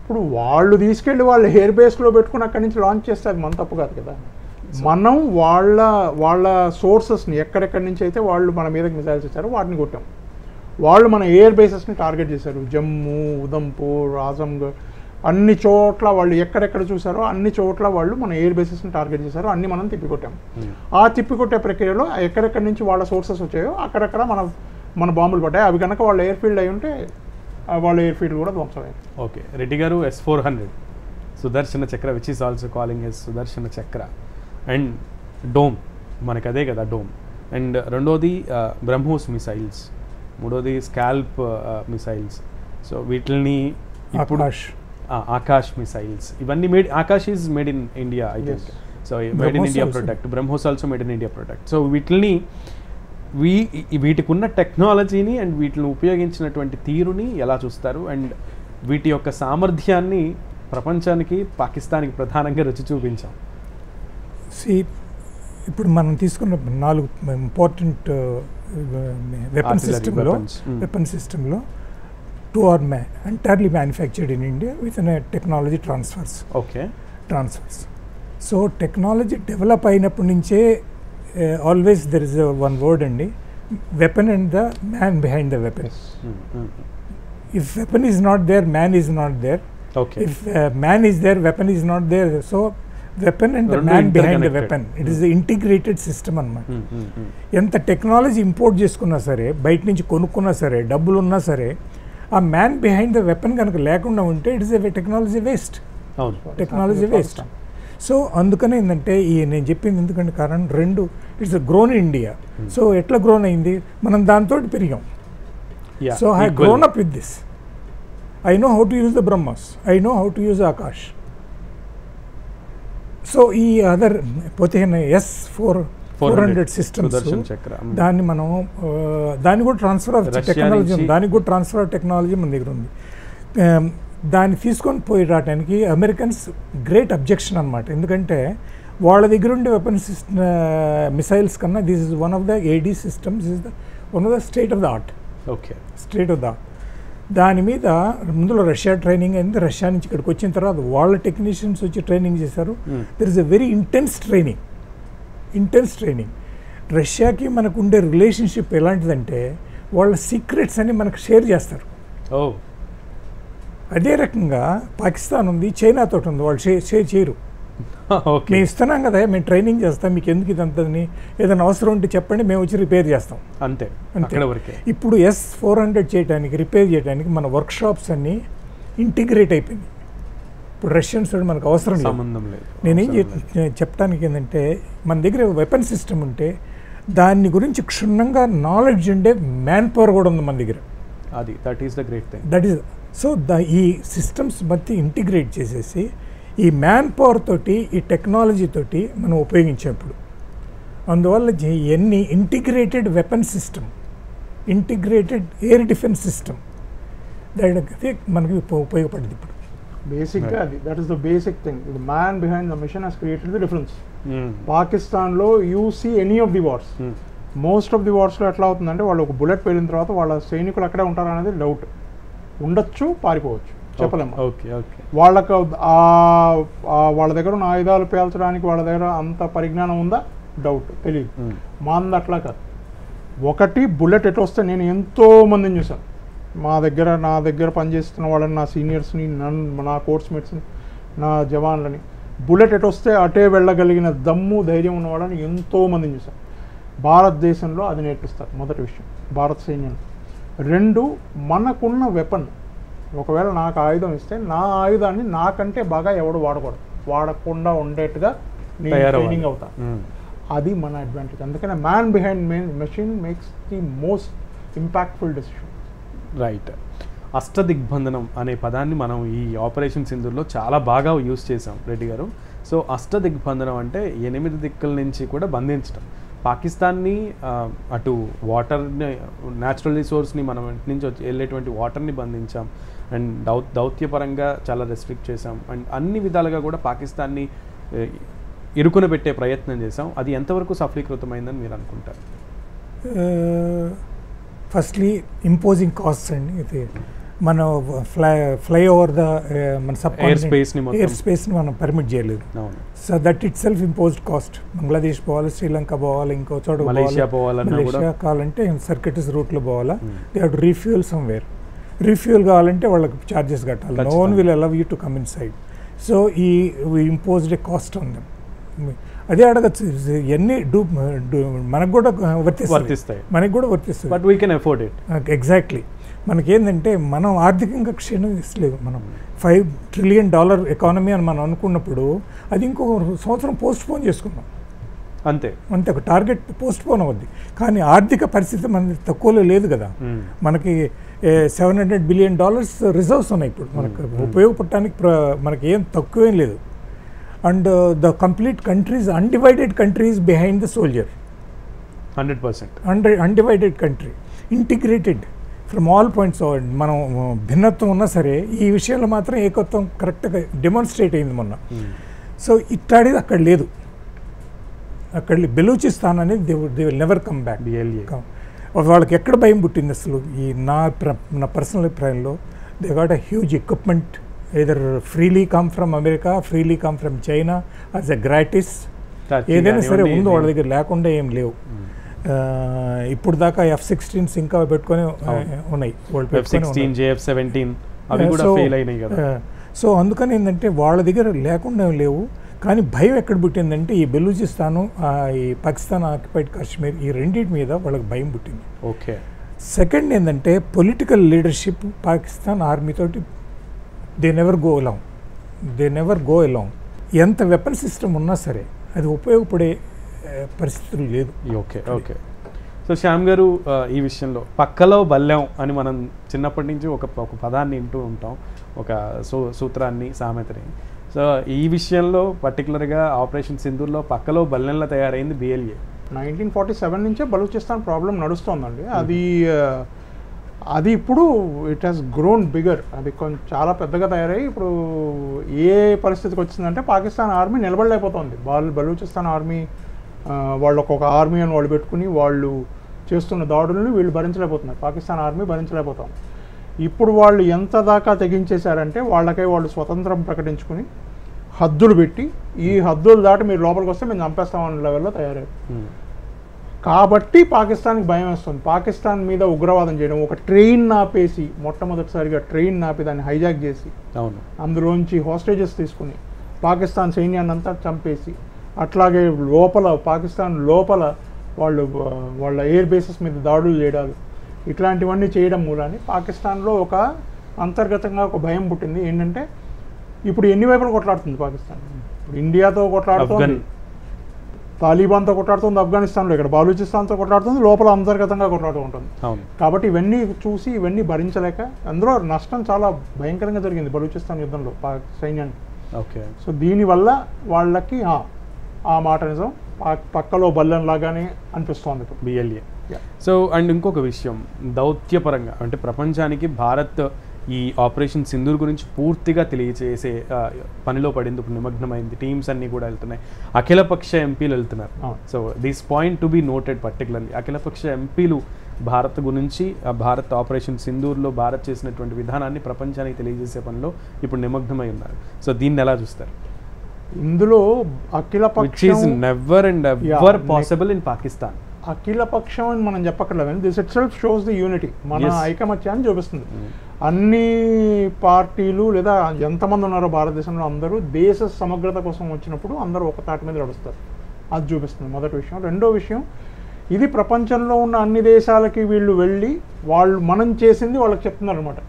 ఇప్పుడు వాళ్ళు తీసుకెళ్ళి వాళ్ళు ఎయిర్ బేస్లో పెట్టుకుని అక్కడి నుంచి లాంచ్ చేస్తే అది మన తప్పు కాదు కదా. మనం వాళ్ళ సోర్సెస్ని ఎక్కడెక్కడి నుంచి అయితే వాళ్ళు మన మీదకి మిజైల్స్ ఇచ్చారో వాటిని కొట్టాం. వాళ్ళు మన ఎయిర్ బేసెస్ని టార్గెట్ చేశారు. జమ్మూ, ఉదంపూర్, ఆజంగఢ్ అన్ని చోట్ల వాళ్ళు ఎక్కడెక్కడ చూసారో అన్ని చోట్ల వాళ్ళు మన ఎయిర్ బేసెస్ని టార్గెట్ చేశారు. అన్ని మనం తిప్పికొట్టాం. ఆ తిప్పికొట్టే ప్రక్రియలో ఎక్కడెక్కడి నుంచి వాళ్ళ సోర్సెస్ వచ్చాయో అక్కడక్కడ మన బాంబులు పడ్డాయి. అవి కనుక వాళ్ళ ఎయిర్ ఫీల్డ్ అయి ఉంటే వాళ్ళ ఎయిర్ ఫీల్డ్ కూడా ధ్వంసమైంది. ఓకే, రెడ్డి గారు S-400 Sudarshan Chakra, which is also calling S Sudarshan Chakra, and dome, మనకు అదే కదా డోమ్. అండ్ రెండోది బ్రహ్మోస్ మిసైల్స్, మూడోది స్కాల్ప్ మిసైల్స్. సో వీటిని ఇప్పుడు ఆకాష్ మిసైల్స్, ఇవన్నీ Akash is made in India I think. So made in India product, BrahMos also made in India product. So వీటికి ఉన్న టెక్నాలజీని అండ్ వీటిని ఉపయోగించినటువంటి తీరుని ఎలా చూస్తారు, అండ్ వీటి యొక్క సామర్థ్యాన్ని ప్రపంచానికి, పాకిస్తాన్కి ప్రధానంగా రుచి చూపించాం. ఇప్పుడు మనం తీసుకున్న 4 ఇంపార్టెంట్ వెపన్ సిస్టంలో 2 are entirely manufactured in India with technology transfers. Okay. Transfers. So technology develop అయినప్పటి నుంచే always there is one word అండి, weapon and the man behind the weapon. If weapon is not there, man is not there. Okay. If man is there, weapon is not there. So weapon and the man behind the weapon. It is the integrated system అన్నమాట. ఎంత technology import చేసుకున్నా సరే, బయట నుంచి కొనుక్కున్నా సరే, డబ్బులు ఉన్నా సరే, ఆ మ్యాన్ బిహైండ్ ద వెపన్ కనుక లేకుండా ఉంటే it is a technology waste. Technology waste. So అందుకనే ఏంటంటే నేను చెప్పింది ఎందుకంటే కారణం 2, it's grown in India. So ఎట్లా గ్రోన్ అయింది, మనం దాంతో పెరిగాం. So I grown up with this. I know how to use the BrahMos, I know how to use Akash. So ఈ అదర్ పోతే S-400 సిస్టమ్స్, దాన్ని మనం దాన్ని కూడా ట్రాన్స్ఫర్ ఆఫ్ టెక్నాలజీ ఉంది, దానికి కూడా ట్రాన్స్ఫర్ ఆఫ్ టెక్నాలజీ మన దగ్గర ఉంది. దాన్ని తీసుకొని పోయి రావడానికి అమెరికన్స్ గ్రేట్ అబ్జెక్షన్ అనమాట. ఎందుకంటే వాళ్ళ దగ్గర ఉండే వెపన్స్ మిసైల్స్ కన్నా this is one of the AD systems, is one of the state of the art. Okay, state of the art. దాని మీద ముందులో రష్యా ట్రైనింగ్ అయింది. రష్యా నుంచి ఇక్కడికి వచ్చిన తర్వాత వాళ్ళ టెక్నీషియన్స్ వచ్చి ట్రైనింగ్ చేశారు. There is a very intense training. రష్యాకి మనకు ఉండే రిలేషన్షిప్ ఎలాంటిదంటే వాళ్ళ సీక్రెట్స్ అని మనకు షేర్ చేస్తారు. అదే రకంగా పాకిస్తాన్ ఉంది, చైనాతో ఉంది, వాళ్ళు షేర్ చేయరు. మేము ఇస్తున్నాం కదా, మేము ట్రైనింగ్ చేస్తాం, మీకు ఎందుకు ఇదంతని, ఏదైనా అవసరం ఉంటే చెప్పండి, మేము వచ్చి రిపేర్ చేస్తాం, అంతే. ఇప్పుడు S-400 చేయడానికి, రిపేర్ చేయడానికి మన వర్క్షాప్స్ అన్నీ ఇంటిగ్రేట్ అయిపోయింది. ఇప్పుడు రష్యన్స్ మనకు అవసరం లేదు. నేనేం చెప్పడానికి ఏంటంటే మన దగ్గర వెపన్ సిస్టమ్ ఉంటే దాని గురించి క్షుణ్ణంగా నాలెడ్జ్ ఉండే మ్యాన్ పవర్ కూడా ఉంది మన దగ్గర. అది that is the great thing. That is so ఈ సిస్టమ్స్ మధ్య ఇంటిగ్రేట్ చేసేసి ఈ మ్యాన్ పవర్ తోటి ఈ టెక్నాలజీ తోటి మనం ఉపయోగించేప్పుడు అందువల్ల ఎన్ని integrated weapon system, integrated air defence system దానికి మనకి ఉపయోగపడింది ఇప్పుడు. బేసిక్గా అది that is the basic thing. The man behind the mission has created the difference. పాకిస్తాన్లో you see any of the wars, most of the వార్స్లో ఎట్లా అవుతుందంటే వాళ్ళు ఒక బుల్లెట్ పేలిన తర్వాత వాళ్ళ సైనికులు అక్కడే ఉంటారు అనేది డౌట్. ఉండొచ్చు, పారిపోవచ్చు, చెప్పలేము. వాళ్ళకు వాళ్ళ దగ్గర ఉన్న ఆయుధాలు పేల్చడానికి వాళ్ళ దగ్గర అంత పరిజ్ఞానం ఉందా? డౌట్, తెలియదు. మాంది అట్లా కాదు. ఒకటి బుల్లెట్ ఎటు వస్తే నేను ఎంతో మందిని చూసాను. నా దగ్గర పనిచేస్తున్న వాళ్ళని, నా సీనియర్స్ని, నా కోర్స్మేట్స్ని, నా జవాన్లని, బుల్లెట్ ఎటు వస్తే అటే వెళ్ళగలిగిన దమ్ము ధైర్యం ఉన్న వాళ్ళని ఎంతోమందిని చూసాను. భారతదేశంలో అది నేర్పిస్తారు. మొదటి విషయం భారత సైన్యం. రెండు, మనకున్న వెపన్, ఒకవేళ నాకు ఆయుధం ఇస్తే నా ఆయుధాన్ని నాకంటే బాగా ఎవడు వాడకూడదు, వాడకుండా ఉండేట్టుగా నేను ట్రైనింగ్ అవుతా. అది మన అడ్వాంటేజ్. అందుకనే man behind machine makes the most impactful decision. Right. అష్టదిగ్బంధనం అనే పదాన్ని మనం ఈ ఆపరేషన్ సింధూర్లో చాలా బాగా యూజ్ చేసాం రెడ్డి గారు. సో అష్టదిగ్బంధనం అంటే 8 దిక్కుల నుంచి కూడా బంధించడం. పాకిస్తాన్ని అటు వాటర్ని, న్యాచురల్ రిసోర్స్ని, మనం ఇంటి నుంచి వెళ్ళేటువంటి వాటర్ని బంధించాం. అండ్ దౌత్యపరంగా చాలా రెస్ట్రిక్ట్ చేసాం. అండ్ అన్ని విధాలుగా కూడా పాకిస్తాన్ని ఇరుకున పెట్టే ప్రయత్నం చేసాం. అది ఎంతవరకు సఫలీకృతమైందని మీరు అనుకుంటారు? ఫస్ట్లీ ఇంపోజింగ్ కాస్ట్ అండి. ఇది మనం ఫ్లై ఓవర్ ద మన ఎయిర్ స్పేస్ని మనం పర్మిట్ చేయలేదు. So that it self imposed cost. Bangladesh పోవాలి, శ్రీలంక పోవాలి, ఇంకో చోట మలేషియా కావాలంటే సర్కిటస్ రూట్లో పోవాలా, they have to refuel somewhere. Refuel కావాలంటే వాళ్ళకి ఛార్జెస్ కట్టాలి. No one will allow you to come inside. So ఈ imposed a cost on them. అదే అడగచ్చు, ఎన్ని మనకు కూడా వర్తిస్తాయి, మనకి కూడా వర్తిస్తాయి. But we can afford it. Exactly. మనకేంటంటే మనం ఆర్థికంగా క్షీణిస్తలేవు. మనం $5 trillion ఎకానమీ అని మనం అనుకున్నప్పుడు అది ఇంకొక సంవత్సరం పోస్ట్ పోన్ చేసుకున్నాం. అంతే, ఒక టార్గెట్ పోస్ట్ పోన్ అవుద్ది. కానీ ఆర్థిక పరిస్థితి మనది తక్కువలో లేదు కదా. మనకి $700 billion రిజర్వ్స్ ఉన్నాయి ఇప్పుడు. మనకు ఉపయోగపడటానికి మనకి ఏం తక్కువేం లేదు. And the complete countries, undivided countries behind the soldier. 100% undivided country, integrated from all points. మనం భిన్నత్వం ఉన్నా సరే ఈ విషయంలో మాత్రం ఏకత్వం కరెక్ట్గా డెమాన్స్ట్రేట్ అయింది మొన్న. సో ఇట్లాంటిది అక్కడ లేదు. అక్కడ బెలూచిస్తాన్ అనేది they will never come back. వాళ్ళకి ఎక్కడ భయం పుట్టింది అసలు? ఈ నా పర్సనల్ అభిప్రాయంలో they got a huge equipment, either freely come from America, freely come from China as a gratis. ఏదైనా సరే ఉందో వాళ్ళ దగ్గర, లేకుండా ఏం లేవు. ఇప్పుడు దాకా F-16s ఇంకా పెట్టుకొని ఉన్నాయి. సో అందుకని ఏంటంటే వాళ్ళ దగ్గర లేకుండా లేవు. కానీ భయం ఎక్కడ పుట్టిందంటే ఈ బెలూచిస్తాను, ఈ పాకిస్తాన్ ఆక్యుపైడ్ కాశ్మీర్, ఈ రెండింటి మీద వాళ్ళకి భయం పుట్టింది. ఓకే. సెకండ్ ఏంటంటే పొలిటికల్ లీడర్షిప్ పాకిస్తాన్ ఆర్మీ తోటి దే నెవర్ గో ఎలాంగ్. ఎంత వెపన్ సిస్టమ్ ఉన్నా సరే అది ఉపయోగపడే పరిస్థితులు లేదు. ఓకే. సో శ్యామ్ గారు, ఈ విషయంలో పక్కలో బల్యం అని మనం చిన్నప్పటి నుంచి ఒక పదాన్ని వింటూ ఉంటాం, ఒక సూత్రాన్ని, సామెతని. సో ఈ విషయంలో పర్టికులర్గా ఆపరేషన్ సింధూర్లో పక్కలో బల్యంలా తయారైంది BLA. 1947 నుంచే బలూచిస్తాన్ ప్రాబ్లం నడుస్తోందండి. అది ఇప్పుడు ఇట్ హాస్ గ్రోన్ బిగర్. అది కొంచెం చాలా పెద్దగా తయారై ఇప్పుడు ఏ పరిస్థితికి వచ్చిందంటే పాకిస్తాన్ ఆర్మీ నిలబడలేకపోతుంది. బలూచిస్తాన్ ఆర్మీ వాళ్ళు ఒక ఆర్మీ అని వాళ్ళు పెట్టుకుని వాళ్ళు చేస్తున్న దాడులను వీళ్ళు భరించలేకపోతున్నారు. పాకిస్తాన్ ఆర్మీ భరించలేకపోతుంది. ఇప్పుడు వాళ్ళు ఎంత దాకా తెగించేశారంటే వాళ్ళకై వాళ్ళు స్వతంత్రం ప్రకటించుకుని హద్దులు పెట్టి, ఈ హద్దులు దాటి మీరు లోపలికి వస్తే మేము చంపేస్తామన్న లెవెల్లో తయారయ్యారు. కాబట్టి పాకిస్తాన్కి భయం వేస్తుంది. పాకిస్తాన్ మీద ఉగ్రవాదం చేయడం, ఒక ట్రైన్ ఆపేసి, మొట్టమొదటిసారిగా ట్రైన్ ఆపి దాన్ని హైజాక్ చేసి అందులోంచి హాస్టేజెస్ తీసుకుని పాకిస్తాన్ సైన్యాన్ని అంతా చంపేసి, అట్లాగే పాకిస్తాన్ లోపల వాళ్ళ ఎయిర్ బేసెస్ మీద దాడులు చేయడాలు, ఇట్లాంటివన్నీ చేయడం మూలాన్ని పాకిస్తాన్లో ఒక అంతర్గతంగా ఒక భయం పుట్టింది. ఏంటంటే ఇప్పుడు ఎన్ని వైపులు కొట్లాడుతుంది పాకిస్తాన్? ఇప్పుడు ఇండియాతో కొట్లాడుతుంది, తాలిబాన్తో కొట్లాడుతుంది ఆఫ్ఘనిస్తాన్లో, ఇక్కడ బాలూచిస్తాన్తో కొట్లాడుతుంది, లోపల అంతర్గతంగా కొట్లాడుతూ ఉంటుంది. కాబట్టి ఇవన్నీ చూసి ఇవన్నీ భరించలేక అందులో నష్టం చాలా భయంకరంగా జరిగింది బలూచిస్తాన్ యుద్ధంలో సైన్యానికి. ఓకే. సో దీనివల్ల వాళ్ళకి ఆ మాట నిజం, పక్కలో బల్లెంలాగానే అనిపిస్తోంది ఇప్పుడు BLA. సో అండ్ ఇంకొక విషయం, దౌత్యపరంగా అంటే ప్రపంచానికి భారత్ ఈ ఆపరేషన్ సింధూర్ గురించి పూర్తిగా తెలియజేసే పనిలో పడింది, ఇప్పుడు నిమగ్నమైంది. టీమ్స్ అన్నీ కూడా వెళ్తున్నాయి, అఖిలపక్ష ఎంపీలు వెళ్తున్నారు. So this point to be noted particularly, అఖిలపక్ష ఎంపీలు భారత్ గురించి, భారత్ ఆపరేషన్ సింధూర్లో భారత్ చేసినటువంటి విధానాన్ని ప్రపంచానికి తెలియజేసే పనిలో ఇప్పుడు నిమగ్నమై ఉన్నారు. సో దీన్ని ఎలా చూస్తారు? ఇందులో అఖిలపక్షం never and ever possible in Pakistan. అఖిలపక్షం అని మనం చెప్పక్కర్లేదు, this itself shows the unity, మన ఐకమత్యాన్ని చూపిస్తుంది. అన్ని పార్టీలు లేదా ఎంతమంది ఉన్నారో భారతదేశంలో అందరూ దేశ సమగ్రత కోసం వచ్చినప్పుడు అందరూ ఒక తాటి మీద నడుస్తారు, అది చూపిస్తుంది మొదటి విషయం. రెండో విషయం, ఇది ప్రపంచంలో ఉన్న అన్ని దేశాలకి వీళ్ళు వెళ్ళి వాళ్ళు మనం చేసింది వాళ్ళకి చెప్తున్నారు అనమాట.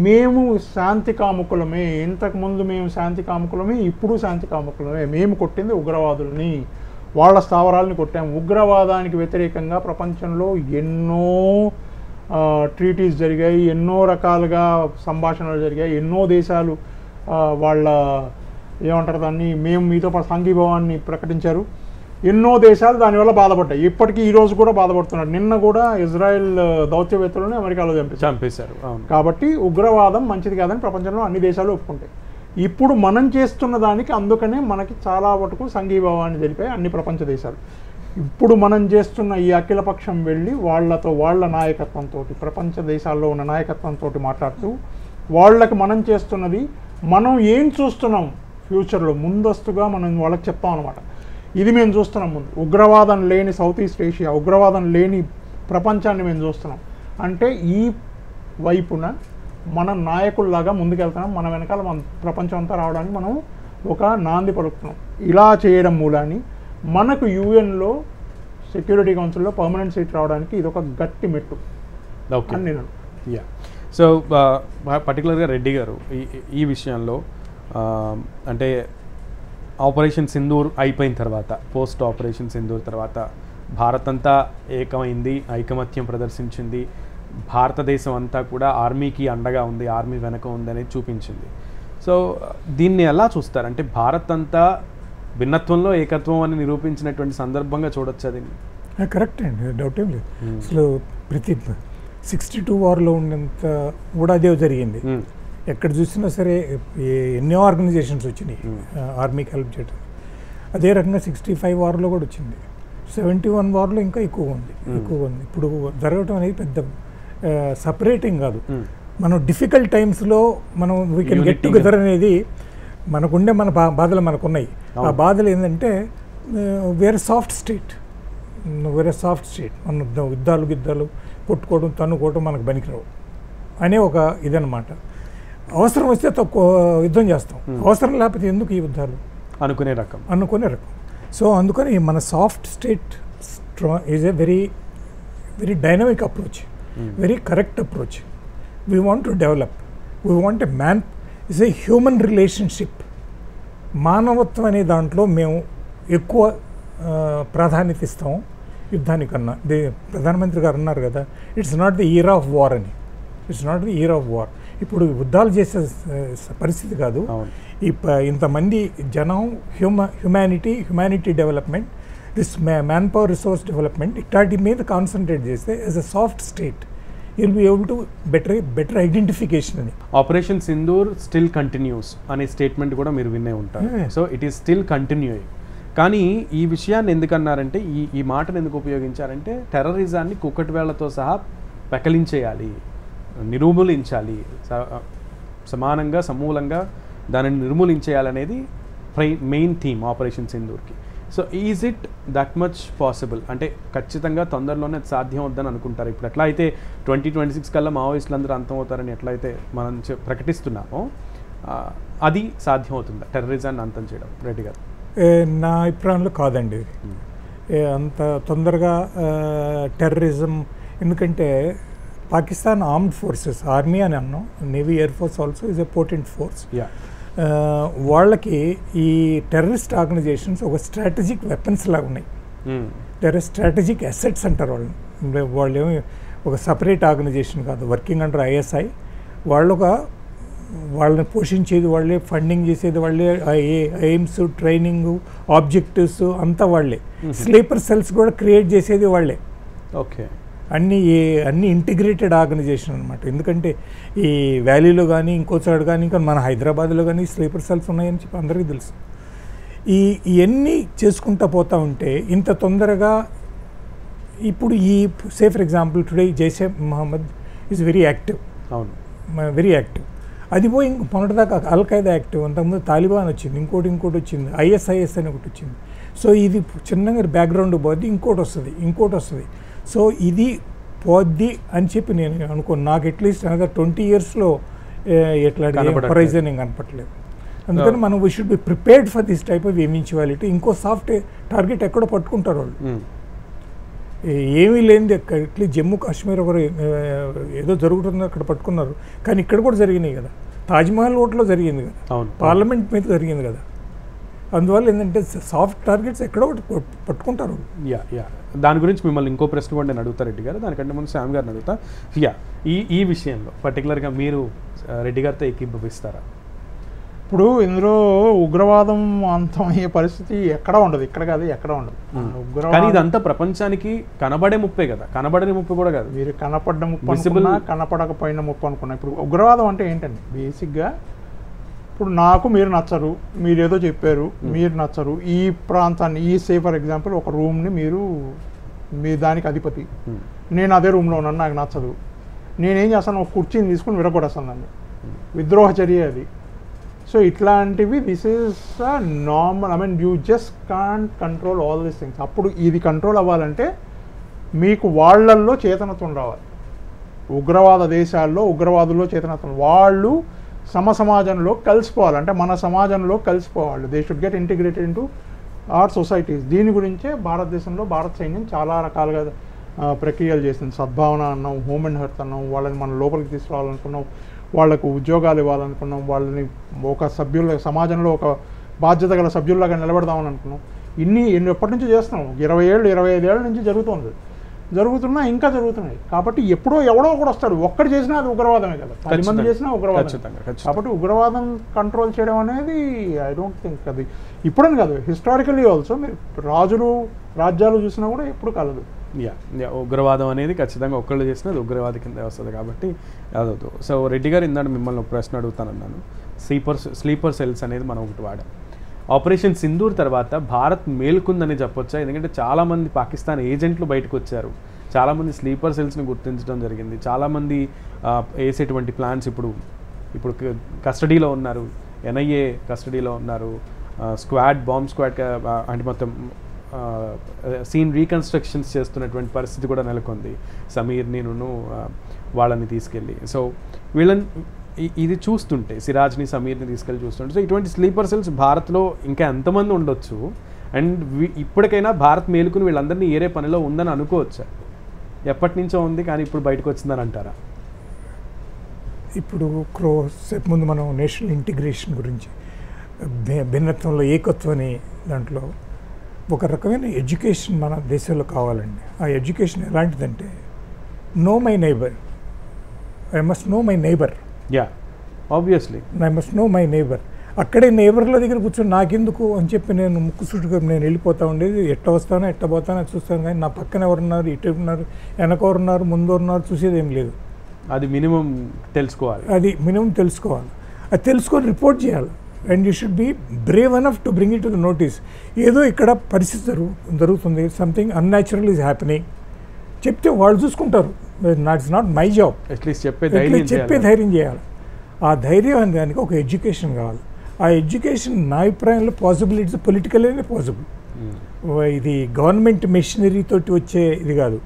మేము శాంతి కాముకులమే, ఇంతకుముందు మేము శాంతి కాముకులమే, ఇప్పుడు శాంతి కాముకులమే, మేము కొట్టింది ఉగ్రవాదుల్ని, వాళ్ళ స్థావరాలని కొట్టాము. ఉగ్రవాదానికి వ్యతిరేకంగా ప్రపంచంలో ఎన్నో ట్రీటీస్ జరిగాయి, ఎన్నో రకాలుగా సంభాషణలు జరిగాయి, ఎన్నో దేశాలు వాళ్ళ ఏమంటారు దాన్ని, మేము మీతో పాటు సంఘీభావాన్ని ప్రకటించారు. ఎన్నో దేశాలు దానివల్ల బాధపడ్డాయి, ఇప్పటికీ ఈరోజు కూడా బాధపడుతున్నారు. నిన్న కూడా ఇజ్రాయెల్ దౌత్యవేత్తలను అమెరికాలో చంపేశారు. కాబట్టి ఉగ్రవాదం మంచిది కాదని ప్రపంచంలో అన్ని దేశాలు ఒప్పుకుంటాయి. ఇప్పుడు మనం చేస్తున్న దానికి అందుకనే మనకి చాలా వరకు సంఘీభావాన్ని తెలిపాయి అన్ని ప్రపంచ దేశాలు. ఇప్పుడు మనం చేస్తున్న ఈ అఖిలపక్షం వెళ్ళి వాళ్ళతో, వాళ్ళ నాయకత్వంతో, ప్రపంచ దేశాల్లో ఉన్న నాయకత్వంతో మాట్లాడుతూ వాళ్ళకి మనం చేస్తున్నది, మనం ఏం చూస్తున్నాం ఫ్యూచర్లో ముందస్తుగా మనం వాళ్ళకి చెప్తాం అనమాట. ఇది మేము చూస్తున్నాం ముందు, ఉగ్రవాదం లేని సౌత్ ఈస్ట్ ఏషియా, ఉగ్రవాదం లేని ప్రపంచాన్ని మేము చూస్తున్నాం అంటే ఈ వైపున మనం నాయకుల్లాగా ముందుకెళ్తున్నాం, మన వెనకాల మన ప్రపంచం అంతా రావడానికి మనం ఒక నాంది పలుకుతున్నాం. ఇలా చేయడం మూలాన్ని మనకు యుఎన్లో సెక్యూరిటీ కౌన్సిల్లో పర్మనెంట్ సీట్ రావడానికి ఇది ఒక గట్టి మెట్టు అని నేను. సో పర్టికులర్గా రెడ్డి గారు ఈ విషయంలో అంటే ఆపరేషన్ సింధూర్ అయిపోయిన తర్వాత, పోస్ట్ ఆపరేషన్ సింధూర్ తర్వాత భారత్ అంతా ఏకమైంది, ఐకమత్యం ప్రదర్శించింది, భారతదేశం అంతా కూడా ఆర్మీకి అండగా ఉంది, ఆర్మీ వెనక ఉంది అనేది చూపించింది. సో దీన్ని ఎలా చూస్తారు? అంటే భారత్ అంతా భిన్నత్వంలో ఏకత్వం అని నిరూపించినటువంటి సందర్భంగా చూడొచ్చు అది. కరెక్ట్ అండి, డౌట్ ఏం లేదు. అసలు ప్రతి 62 వార్లో ఉన్నంత కూడా అదే జరిగింది. ఎక్కడ చూసినా సరే ఎన్నో ఆర్గనైజేషన్స్ వచ్చినాయి ఆర్మీకి హెల్ప్ చేయడం. అదే రకంగా 65 వార్లో కూడా వచ్చింది. 71 వార్లో ఇంకా ఎక్కువగా ఉంది. ఇప్పుడు జరగటం అనేది పెద్ద సపరేటింగ్ కాదు, మనం డిఫికల్ట్ టైమ్స్లో మనం వీ కెన్ గెట్ టుగెదర్ అనేది మనకుండే మన బాధలు మనకున్నాయి. ఆ బాధలు ఏంటంటే వేరే సాఫ్ట్ స్టేట్, మన యుద్ధాలు కొట్టుకోవడం, తన్నుకోవడం మనకు పనికిరావు అనే ఒక ఇదన్నమాట. అవసరం వస్తే తక్కువ యుద్ధం చేస్తాం, అవసరం లేకపోతే ఎందుకు ఈ యుద్ధాలు అనుకునే రకం. సో అందుకని మన soft state is a very very dynamic approach, very correct approach. We want to develop, we want a man is a human relationship. మానవత్వం అనే దాంట్లో మేము ఎక్కువ ప్రాధాన్యత ఇస్తాం యుద్ధానికన్నా. ప్రధానమంత్రి గారు అన్నారు కదా, it's not the year of war అని. ఇప్పుడు యుద్ధాలు చేసే పరిస్థితి కాదు. ఇంతమంది జనం, humanity development, this man power resource development, ఇట్లాంటి మీద కాన్సన్ట్రేట్ చేస్తే as a soft state you'll be able to better identification అని. ఆపరేషన్ సింధూర్ స్టిల్ కంటిన్యూస్ అనే స్టేట్మెంట్ కూడా మీరు వినే ఉంటారు. So it is still continuing. కానీ ఈ విషయాన్ని ఎందుకన్నారంటే, ఈ మాటను ఎందుకు ఉపయోగించారంటే, టెర్రరిజాన్ని కుక్కటి వేళ్లతో సహా పెకలించేయాలి, నిర్మూలించాలి, సమానంగా సమూలంగా దానిని నిర్మూలించేయాలనేది మెయిన్ థీమ్ ఆపరేషన్ సింధూర్కి. So is it that much possible? అంటే ఖచ్చితంగా తొందరలోనే సాధ్యం అవుద్దని అనుకుంటారు. ఇప్పుడు ఎట్లా అయితే 2026 కల్లా మావోయిస్టులు అందరూ అంతమవుతారని ఎట్లయితే మనం ప్రకటిస్తున్నామో, అది సాధ్యం అవుతుందా టెర్రరిజాన్ని అంతం చేయడం? రెడ్డి గారు, నా అభిప్రాయంలో కాదండి అంత తొందరగా టెర్రరిజం. ఎందుకంటే పాకిస్తాన్ ఆర్మ్డ్ ఫోర్సెస్, ఆర్మీ అని అన్నాం, navy, air force also is a potent force. వాళ్ళకి ఈ టెర్రరిస్ట్ ఆర్గనైజేషన్స్ ఒక స్ట్రాటజిక్ వెపన్స్ లాగా ఉన్నాయి. స్ట్రాటజిక్ అసెట్స్ అంటారు వాళ్ళు ఏమి ఒక సపరేట్ ఆర్గనైజేషన్ కాదు, వర్కింగ్ అండర్ ISI. వాళ్ళని పోషించేది వాళ్ళే, ఫండింగ్ చేసేది వాళ్ళే, ఎయిమ్స్, ట్రైనింగ్, ఆబ్జెక్టివ్స్ అంతా వాళ్ళే. స్లీపర్ సెల్స్ కూడా క్రియేట్ చేసేది వాళ్ళే. ఓకే, అన్నీ ఇంటిగ్రేటెడ్ ఆర్గనైజేషన్ అనమాట. ఎందుకంటే ఈ వ్యాలీలో కానీ ఇంకో చోట కానీ ఇంకా మన హైదరాబాద్లో కానీ స్లీపర్ సెల్స్ ఉన్నాయని చెప్పి అందరికీ తెలుసు. ఇవన్నీ చేసుకుంటూ పోతూ ఉంటే ఇంత తొందరగా ఇప్పుడు say for example today Jaish-e Mohammed is very active, very active. అది పోయి మొన్నటిదాకా అల్-ఖైదా యాక్టివ్, అంతకుముందు తాలిబాన్ వచ్చింది, ఇంకోటి వచ్చింది, ISIS అని ఒకటి వచ్చింది. సో ఇది చిన్నగా బ్యాక్గ్రౌండ్ పోద్ది, ఇంకోటి వస్తుంది. సో ఇది పోద్ది అని చెప్పి నేను అనుకోను. నాకు అట్లీస్ట్ అనదర్ 20 yearsలో ఎట్లా హొరైజన్ కనపట్లేదు. అందుకని మనం we should be prepared for this type of eventuality. ఇంకో సాఫ్ట్ టార్గెట్ ఎక్కడో పట్టుకుంటారు వాళ్ళు, ఏమీ లేనిది. అట్లీస్ట్ జమ్మూ కాశ్మీర్ ఒకరు ఏదో జరుగుతుందో అక్కడ పట్టుకున్నారు, కానీ ఇక్కడ కూడా జరిగినాయి కదా. తాజ్మహల్ ఓట్లో జరిగింది కదా, పార్లమెంట్ మీద జరిగింది కదా. అందువల్ల ఏంటంటే సాఫ్ట్ టార్గెట్స్ ఎక్కడో పట్టుకుంటారు. దాని గురించి మిమ్మల్ని ఇంకో ప్రశ్న కూడా నేను అడుగుతా రెడ్డి గారు. దానికంటే ముందు శ్యామ్ గారిని అడుగుతా. ఈ విషయంలో పర్టికులర్గా మీరు రెడ్డి గారితో ఏకీభవిస్తారా? ఇప్పుడు ఇందులో ఉగ్రవాదం అంతమయ్యే పరిస్థితి ఎక్కడ ఉండదు, ఇక్కడ కాదు ఎక్కడ ఉండదు. కానీ ఇదంతా ప్రపంచానికి కనబడే ముప్పే కదా, కనబడని ముప్పు కూడా కాదు. మీరు కనపడ్డ ముప్పు అనుకున్నా, కనపడకపోయిన ముప్పు అనుకున్నా. ఇప్పుడు ఉగ్రవాదం అంటే ఏంటండి బేసిక్గా, ఇప్పుడు నాకు మీరు నచ్చరు, మీరు ఏదో చెప్పారు, మీరు నచ్చరు, ఈ ప్రాంతాన్ని సే ఫర్ ఎగ్జాంపుల్ ఒక రూమ్ని మీ దానికి అధిపతి, నేను అదే రూమ్లో ఉన్నాను, నాకు నచ్చదు, నేనేం చేస్తాను, ఒక కుర్చీని తీసుకుని విరగొడేస్తాను దాన్ని. విద్రోహ చర్య అది. సో ఇట్లాంటివి this is normal. You just can't control all these things. అప్పుడు ఇది కంట్రోల్ అవ్వాలంటే మీకు వాళ్ళల్లో చేతనత్వం రావాలి. ఉగ్రవాద దేశాల్లో ఉగ్రవాదుల్లో చేతనత్వం, వాళ్ళు సమాజంలో కలిసిపోవాలి, అంటే మన సమాజంలో కలిసిపోవాలి. They should get integrated into our societies. దీని గురించే భారతదేశంలో భారత సైన్యం చాలా రకాలుగా ప్రక్రియలు చేసింది. సద్భావన అన్నాం, హోమ్ అండ్ హెల్త్ అన్నాం, వాళ్ళని మన లోపలికి తీసుకురావాలనుకున్నాం, వాళ్లకు ఉద్యోగాలు ఇవ్వాలనుకున్నాం, వాళ్ళని ఒక సమాజంలో ఒక బాధ్యత గల సభ్యుల్లాగా నిలబెడదామని అనుకున్నాం. ఎప్పటి నుంచి చేస్తున్నాం, 20 ఏళ్ళు 25 ఏళ్ళ నుంచి జరుగుతున్నా ఇంకా జరుగుతున్నాయి. కాబట్టి ఎప్పుడో ఎవడో ఒకడు వస్తాడు, ఒక్కడు చేసినా అది ఉగ్రవాదమే కదా, 10 మంది చేసినా ఉగ్రవాదం. కాబట్టి ఉగ్రవాదం కంట్రోల్ చేయడం అనేది ఐ డోంట్ థింక్ అది ఇప్పుడని కాదు, హిస్టారికల్లీ ఆల్సో మీరు రాజ్యాలు చూసినా కూడా ఎప్పుడు కలదు. ఉగ్రవాదం అనేది ఖచ్చితంగా ఒక్కళ్ళు చేసినది ఉగ్రవాది కింద వస్తుంది. కాబట్టి అదొద్దు. సో రెడ్డి గారు ఇందాక మిమ్మల్ని ఒక ప్రశ్న అడుగుతానన్నాను. స్లీపర్ సెల్స్ అనేది మనం ఒకటి వాడాం. ఆపరేషన్ సింధూర్ తర్వాత భారత్ మేల్కొందని చెప్పొచ్చా? ఎందుకంటే చాలామంది పాకిస్తాన్ ఏజెంట్లు బయటకు వచ్చారు, చాలామంది స్లీపర్ సెల్స్ని గుర్తించడం జరిగింది, చాలామంది వేసేటువంటి ప్లాన్స్ ఇప్పుడు కస్టడీలో ఉన్నారు, NIA కస్టడీలో ఉన్నారు, బాంబ్ స్క్వాడ్ అంటే మొత్తం సీన్ రీకన్స్ట్రక్షన్స్ చేస్తున్నటువంటి పరిస్థితి కూడా నెలకొంది. సమీర్ నేను వాళ్ళని తీసుకెళ్ళి, సో వీళ్ళని ఇది చూస్తుంటే సిరాజ్ని సమీర్ని తీసుకెళ్ళి చూస్తుంటే, సో ఇటువంటి స్లీపర్ సెల్స్ భారత్లో ఇంకా ఎంతమంది ఉండొచ్చు? అండ్ ఇప్పటికైనా భారత్ మేలుకుని వీళ్ళందరినీ ఏరే పనిలో ఉందని అనుకోవచ్చా? ఎప్పటి నుంచో ఉంది కానీ ఇప్పుడు బయటకు వచ్చిందని అంటారా? ఇప్పుడు సేపు ముందు మనం నేషనల్ ఇంటిగ్రేషన్ గురించి, భిన్నత్వంలో ఏకత్వం అనే దాంట్లో ఒక రకమైన ఎడ్యుకేషన్ మన దేశంలో కావాలండి. ఆ ఎడ్యుకేషన్ ఎలాంటిదంటే, know my neighbour, I must know my neighbour. Obviously I must know my neighbour. అక్కడే నైబర్ల దగ్గర కూర్చొని నాకెందుకు అని చెప్పి నేను ముక్కుసుట్టుగా నేను వెళ్ళిపోతూ ఉండేది. ఎట్ట వస్తానో ఎట్ట పోతానో చూస్తాను, కానీ నా పక్కన ఎవరున్నారు, ఇటు ఉన్నారు, వెనక ఎవరున్నారు, ముందు ఉన్నారు చూసేది ఏం లేదు. అది మినిమం తెలుసుకోవాలి. అది తెలుసుకొని రిపోర్ట్ చేయాలి. And you should be Brave enough to bring it to the notice. ఏదో ఇక్కడ పరిస్థితి జరుగుతుంది, సంథింగ్ అన్యాచురల్ ఈజ్ హ్యాపెనింగ్ చెప్తే వాళ్ళు చూసుకుంటారు. It's not my job. At least చెప్పే ధైర్యం చేయాలి. ఆ ధైర్యం అనే దానికి ఒక ఎడ్యుకేషన్ కావాలి. ఆ ఎడ్యుకేషన్ నా అభిప్రాయంలో పాసిబిలిటీస్ పొలిటికల్గానే పాసిబుల్. ఇది గవర్నమెంట్ మెషినరీ తోటి వచ్చే ఇది కాదు.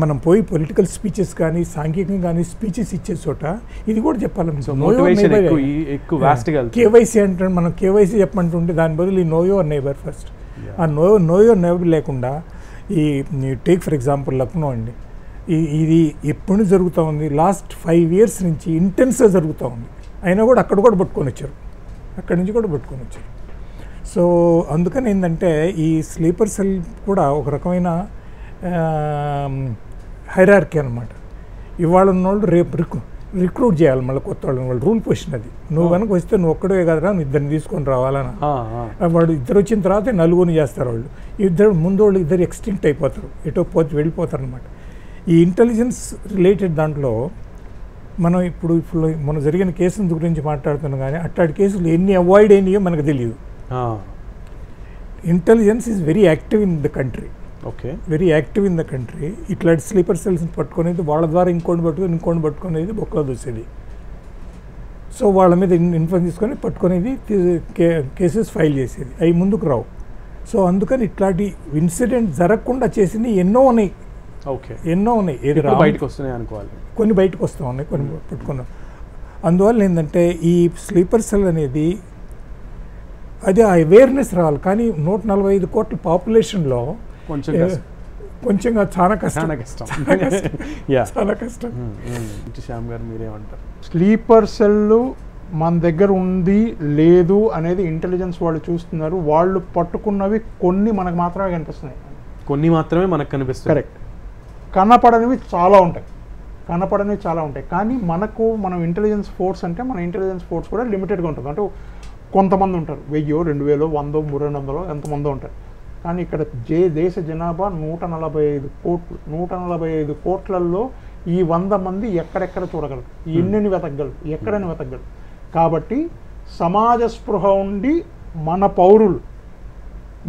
మనం పోయి పొలిటికల్ స్పీచెస్ కానీ సాంఘికంగా కానీ స్పీచెస్ ఇచ్చే చోట ఇది కూడా చెప్పాలి. కేవైసీ అంటే మనం కేవైసీ చెప్పమంటుంటే దాని బదులు ఈ నో యువర్ నైబర్ ఫస్ట్. ఆ నో యువర్ నైబర్ లేకుండా ఈ టేక్ ఫర్ ఎగ్జాంపుల్ లక్నో అండి, ఇది ఎప్పుడు జరుగుతూ ఉంది, లాస్ట్ 5 years నుంచి ఇంటెన్స్గా జరుగుతూ ఉంది. అయినా కూడా అక్కడ కూడా పట్టుకొని వచ్చారు. అక్కడి నుంచి కూడా పట్టుకొని వచ్చారు. సో అందుకని ఏంటంటే ఈ స్లీపర్ సెల్ కూడా ఒక రకమైన హైరార్కీ అనమాట. ఇవాళ ఉన్నోళ్ళు రేపు రిక్రూట్ చేయాలి మళ్ళీ కొత్త వాళ్ళు రూల్ పొజిషన్ అది. నువ్వు కనుక వస్తే నువ్వు ఒక్కడే కదరా, నువ్వు ఇద్దరిని తీసుకొని రావాలని. వాడు ఇద్దరు వచ్చిన తర్వాత నలుగురిని చేస్తారు వాళ్ళు. ఇద్దరు ముందు వాళ్ళు ఇద్దరు ఎక్స్టింక్ట్ అయిపోతారు, ఎటో పోతే వెళ్ళిపోతారు అనమాట. ఈ ఇంటెలిజెన్స్ రిలేటెడ్ దాంట్లో మనం ఇప్పుడు మన జరిగిన కేసుల గురించి మాట్లాడుతున్నాం, కానీ అట్లాంటి కేసులు ఎన్ని అవాయిడ్ అయినాయో మనకు తెలియదు. Intelligence is very active in the country, very active in the country. ఇట్లాంటి స్లీపర్ సెల్స్ని పట్టుకునేది, వాళ్ళ ద్వారా ఇంకోటి పట్టుకునేది బొక్కలో దూసేది. సో వాళ్ళ మీద ఇన్ఫర్మేషన్ తీసుకొని పట్టుకునేది, కేసెస్ ఫైల్ చేసేది, అవి ముందుకు రావు. సో అందుకని ఇట్లాంటి ఇన్సిడెంట్ జరగకుండా చేసింది ఎన్నో ఉన్నాయి. ఏది బయటకు వస్తున్నాయి అనుకోవాలి, కొన్ని బయటకు వస్తూ ఉన్నాయి, కొన్ని పట్టుకున్నాం. అందువల్ల ఏంటంటే ఈ స్లీపర్ సెల్ అనేది అది ఆ అవేర్నెస్ రావాలి. కానీ 145 కోట్ల పాపులేషన్లో కొంచెంగా చాలా కష్టం. శ్యామ్ గారు మీరేమంటారు? స్లీపర్ సెల్ మన దగ్గర ఉంది లేదు అనేది ఇంటెలిజెన్స్ వాళ్ళు చూస్తున్నారు. వాళ్ళు పట్టుకున్నవి కొన్ని మనకు మాత్రమే కనిపిస్తున్నాయి, కొన్ని మాత్రమే మనకు కనిపిస్తాయి. కరెక్ట్. కనపడనివి చాలా ఉంటాయి, కానీ మనం ఇంటెలిజెన్స్ ఫోర్స్ అంటే మన ఇంటెలిజెన్స్ ఫోర్స్ కూడా లిమిటెడ్గా ఉంటుంది. అంటే కొంతమంది ఉంటారు, 1000, 2000, 100, 300 ఎంతమందో ఉంటారు. కానీ ఇక్కడ దేశ జనాభా 145 కోట్లలో ఈ 100 మంది ఎక్కడెక్కడ చూడగలరు, ఎన్నెన్ని వెతకగలరు, ఎక్కడని వెతకగలరు. కాబట్టి సమాజ స్పృహ ఉండి మన పౌరులు